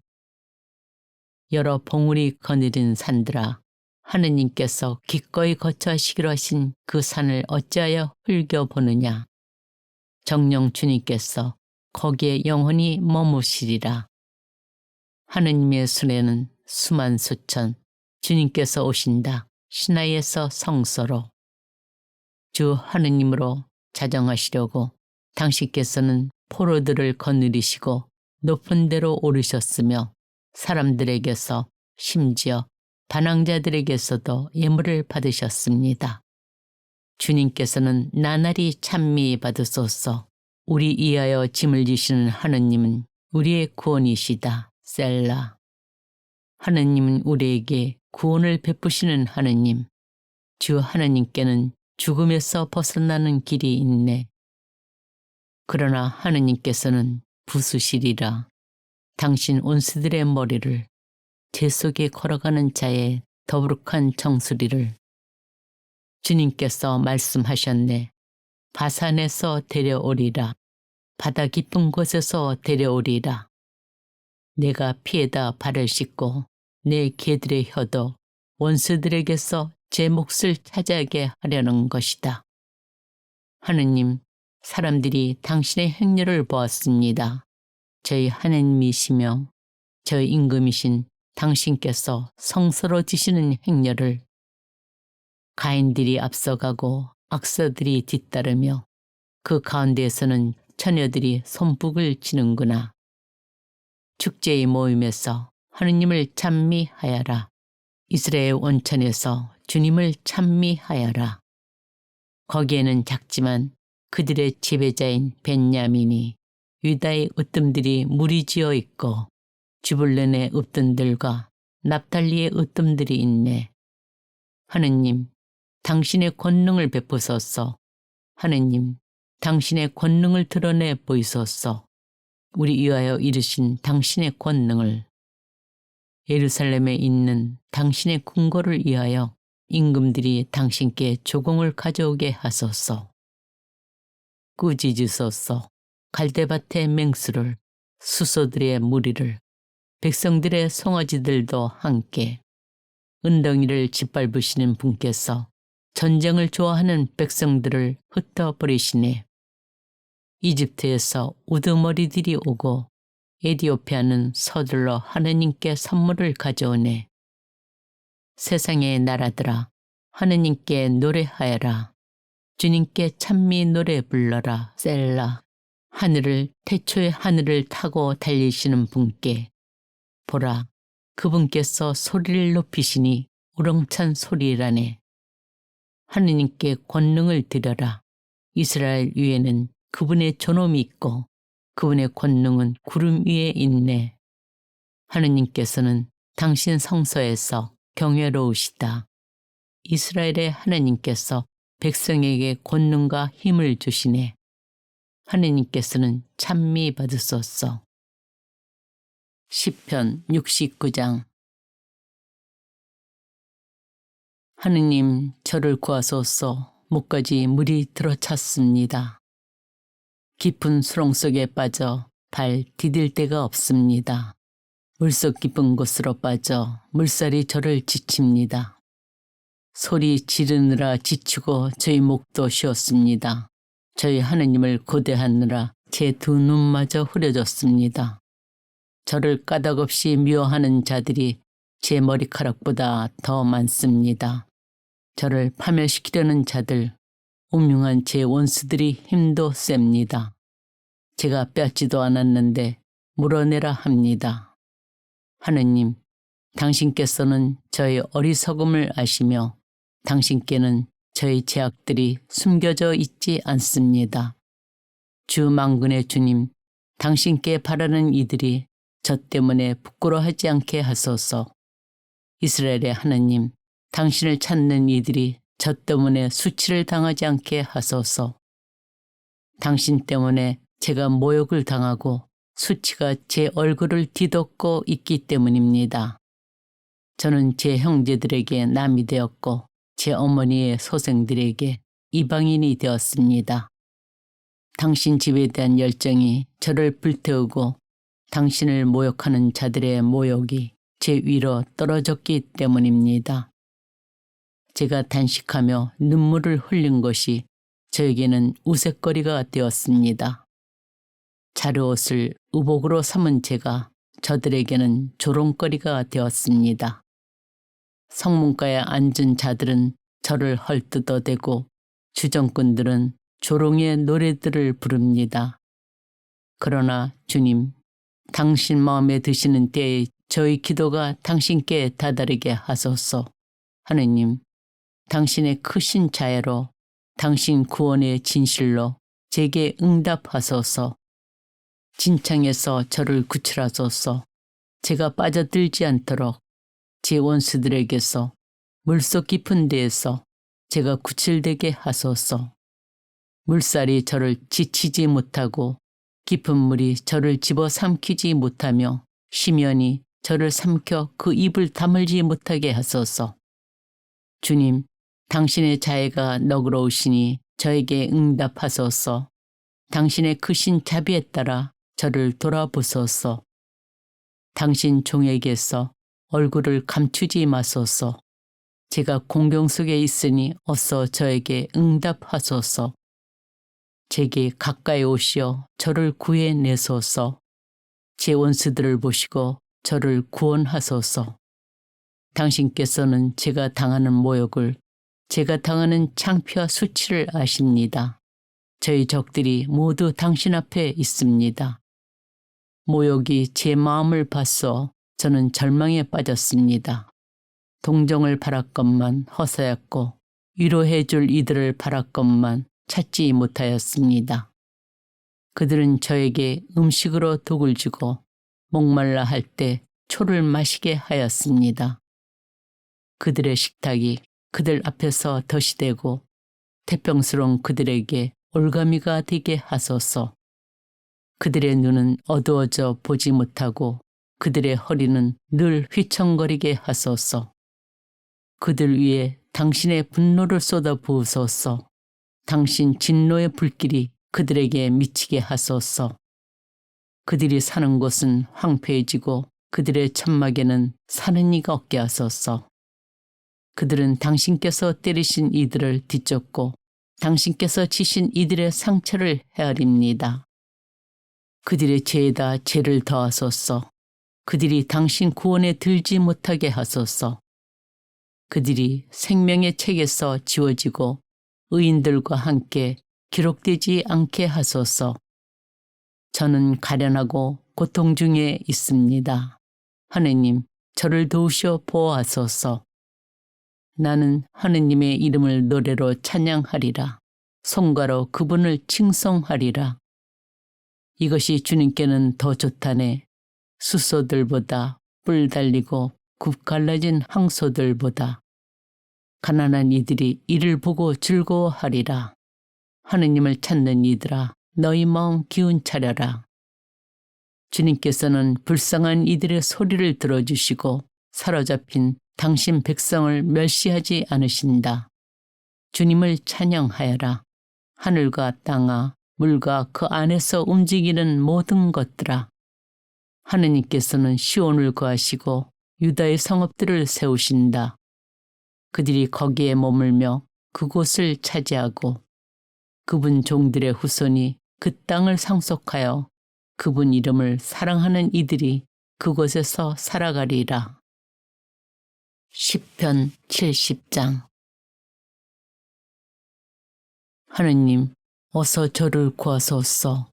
여러 봉우리 거느린 산들아, 하느님께서 기꺼이 거처하시기로 하신 그 산을 어찌하여 흘겨보느냐. 정녕 주님께서 거기에 영원히 머무시리라. 하느님의 수레는 수만 수천, 주님께서 오신다. 시나이에서 성소로. 주 하느님으로 자정하시려고 당신께서는 포로들을 거느리시고 높은 데로 오르셨으며 사람들에게서 심지어 반항자들에게서도 예물을 받으셨습니다. 주님께서는 나날이 찬미 받으소서. 우리 이하여 짐을 지시는 하느님은 우리의 구원이시다. 셀라. 하느님은 우리에게 구원을 베푸시는 하느님. 주 하느님께는 죽음에서 벗어나는 길이 있네. 그러나 하느님께서는 부수시리라. 당신 온수들의 머리를, 제 속에 걸어가는 자의 더부룩한 정수리를. 주님께서 말씀하셨네. 바산에서 데려오리라. 바다 깊은 곳에서 데려오리라. 내가 피에다 발을 씻고 내 개들의 혀도 원수들에게서 제 몫을 차지하게 하려는 것이다. 하느님, 사람들이 당신의 행렬을 보았습니다. 저희 하느님이시며 저희 임금이신 당신께서 성스러지시는 행렬을. 가인들이 앞서가고 악사들이 뒤따르며 그 가운데에서는 처녀들이 손뼉을 치는구나. 축제의 모임에서 하느님을 찬미하여라. 이스라엘 원천에서 주님을 찬미하여라. 거기에는 작지만 그들의 지배자인 벤야민이, 유다의 으뜸들이 무리지어 있고 주불론의 으뜸들과 납달리의 으뜸들이 있네. 하느님, 당신의 권능을 베푸소서. 하느님, 당신의 권능을 드러내 보이소서. 우리 위하여 이르신 당신의 권능을, 예루살렘에 있는 당신의 궁궐을 위하여 임금들이 당신께 조공을 가져오게 하소서. 꾸짖으소서. 갈대밭의 맹수를, 수소들의 무리를, 백성들의 송아지들도 함께, 은덩이를 짓밟으시는 분께서 전쟁을 좋아하는 백성들을 흩어버리시네. 이집트에서 우두머리들이 오고 에디오피아는 서둘러 하느님께 선물을 가져오네. 세상의 나라들아, 하느님께 노래하여라. 주님께 찬미 노래 불러라. 셀라. 하늘을, 태초의 하늘을 타고 달리시는 분께, 보라, 그분께서 소리를 높이시니 우렁찬 소리라네. 하느님께 권능을 드려라. 이스라엘 위에는 그분의 존엄이 있고 그분의 권능은 구름 위에 있네. 하느님께서는 당신 성소에서 경외로우시다. 이스라엘의 하느님께서 백성에게 권능과 힘을 주시네. 하느님께서는 찬미 받으소서. 시편 69장. 하느님, 저를 구하소서. 목까지 물이 들어찼습니다. 깊은 수렁 속에 빠져 발 디딜 데가 없습니다. 물속 깊은 곳으로 빠져 물살이 저를 지칩니다. 소리 지르느라 지치고 저희 목도 쉬었습니다. 저희 하느님을 고대하느라 제 두 눈마저 흐려졌습니다. 저를 까닭없이 미워하는 자들이 제 머리카락보다 더 많습니다. 저를 파멸시키려는 자들, 운명한 제 원수들이 힘도 셉니다. 제가 뺏지도 않았는데 물어내라 합니다. 하느님, 당신께서는 저의 어리석음을 아시며 당신께는 저의 죄악들이 숨겨져 있지 않습니다. 주 만군의 주님, 당신께 바라는 이들이 저 때문에 부끄러워하지 않게 하소서. 이스라엘의 하느님, 당신을 찾는 이들이 저 때문에 수치를 당하지 않게 하소서. 당신 때문에 제가 모욕을 당하고 수치가 제 얼굴을 뒤덮고 있기 때문입니다. 저는 제 형제들에게 남이 되었고 제 어머니의 소생들에게 이방인이 되었습니다. 당신 집에 대한 열정이 저를 불태우고 당신을 모욕하는 자들의 모욕이 제 위로 떨어졌기 때문입니다. 제가 단식하며 눈물을 흘린 것이 저에게는 우윳거리가 되었습니다. 자루옷을 의복으로 삼은 제가 저들에게는 조롱거리가 되었습니다. 성문가에 앉은 자들은 저를 헐뜯어대고 주정꾼들은 조롱의 노래들을 부릅니다. 그러나 주님, 당신 마음에 드시는 때에 저희 기도가 당신께 다다르게 하소서. 하느님, 당신의 크신 자애로 당신 구원의 진실로 제게 응답하소서. 진창에서 저를 구출하소서. 제가 빠져들지 않도록 제 원수들에게서 물속 깊은 데에서 제가 구출되게 하소서. 물살이 저를 지치지 못하고 깊은 물이 저를 집어삼키지 못하며 심연이 저를 삼켜 그 입을 다물지 못하게 하소서. 주님, 당신의 자애가 너그러우시니 저에게 응답하소서. 당신의 크신 자비에 따라 저를 돌아보소서. 당신 종에게서 얼굴을 감추지 마소서. 제가 공경 속에 있으니 어서 저에게 응답하소서. 제게 가까이 오시어 저를 구해내소서. 제 원수들을 보시고 저를 구원하소서. 당신께서는 제가 당하는 모욕을, 제가 당하는 창피와 수치를 아십니다. 저희 적들이 모두 당신 앞에 있습니다. 모욕이 제 마음을 봤어 저는 절망에 빠졌습니다. 동정을 바랐건만 허사였고 위로해 줄 이들을 바랐건만 찾지 못하였습니다. 그들은 저에게 음식으로 독을 주고 목말라 할 때 초를 마시게 하였습니다. 그들의 식탁이 그들 앞에서 덫이 되고 태평스러운 그들에게 올가미가 되게 하소서. 그들의 눈은 어두워져 보지 못하고 그들의 허리는 늘 휘청거리게 하소서. 그들 위에 당신의 분노를 쏟아 부으소서. 당신 진노의 불길이 그들에게 미치게 하소서. 그들이 사는 곳은 황폐해지고 그들의 천막에는 사는 이가 없게 하소서. 그들은 당신께서 때리신 이들을 뒤쫓고 당신께서 치신 이들의 상처를 헤아립니다. 그들의 죄에다 죄를 더하소서. 그들이 당신 구원에 들지 못하게 하소서. 그들이 생명의 책에서 지워지고 의인들과 함께 기록되지 않게 하소서. 저는 가련하고 고통 중에 있습니다. 하느님, 저를 도우셔 보호하소서. 나는 하느님의 이름을 노래로 찬양하리라. 손가로 그분을 칭송하리라. 이것이 주님께는 더 좋다네. 숫소들보다 뿔 달리고 굽 갈라진 항소들보다. 가난한 이들이 이를 보고 즐거워하리라. 하느님을 찾는 이들아, 너희 마음 기운 차려라. 주님께서는 불쌍한 이들의 소리를 들어주시고 사로잡힌 당신 백성을 멸시하지 않으신다. 주님을 찬양하여라. 하늘과 땅아, 물과 그 안에서 움직이는 모든 것들아. 하느님께서는 시온을 거하시고 유다의 성읍들을 세우신다. 그들이 거기에 머물며 그곳을 차지하고 그분 종들의 후손이 그 땅을 상속하여 그분 이름을 사랑하는 이들이 그곳에서 살아가리라. 시편 70장. 하느님, 어서 저를 구하소서.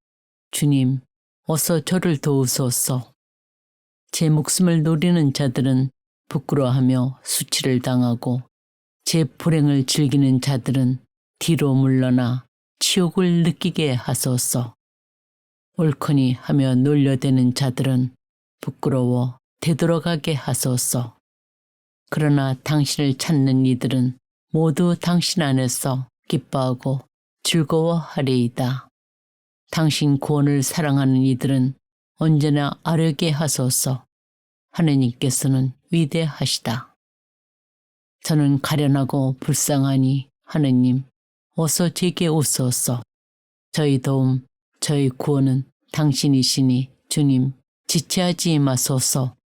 주님, 어서 저를 도우소서. 제 목숨을 노리는 자들은 부끄러워하며 수치를 당하고 제 불행을 즐기는 자들은 뒤로 물러나 치욕을 느끼게 하소서. 옳거니 하며 놀려대는 자들은 부끄러워 되돌아가게 하소서. 그러나 당신을 찾는 이들은 모두 당신 안에서 기뻐하고 즐거워하리이다. 당신 구원을 사랑하는 이들은 언제나 아뢰게 하소서. 하느님께서는 위대하시다. 저는 가련하고 불쌍하니 하느님, 어서 제게 오소서. 저희 도움, 저희 구원은 당신이시니 주님, 지체하지 마소서.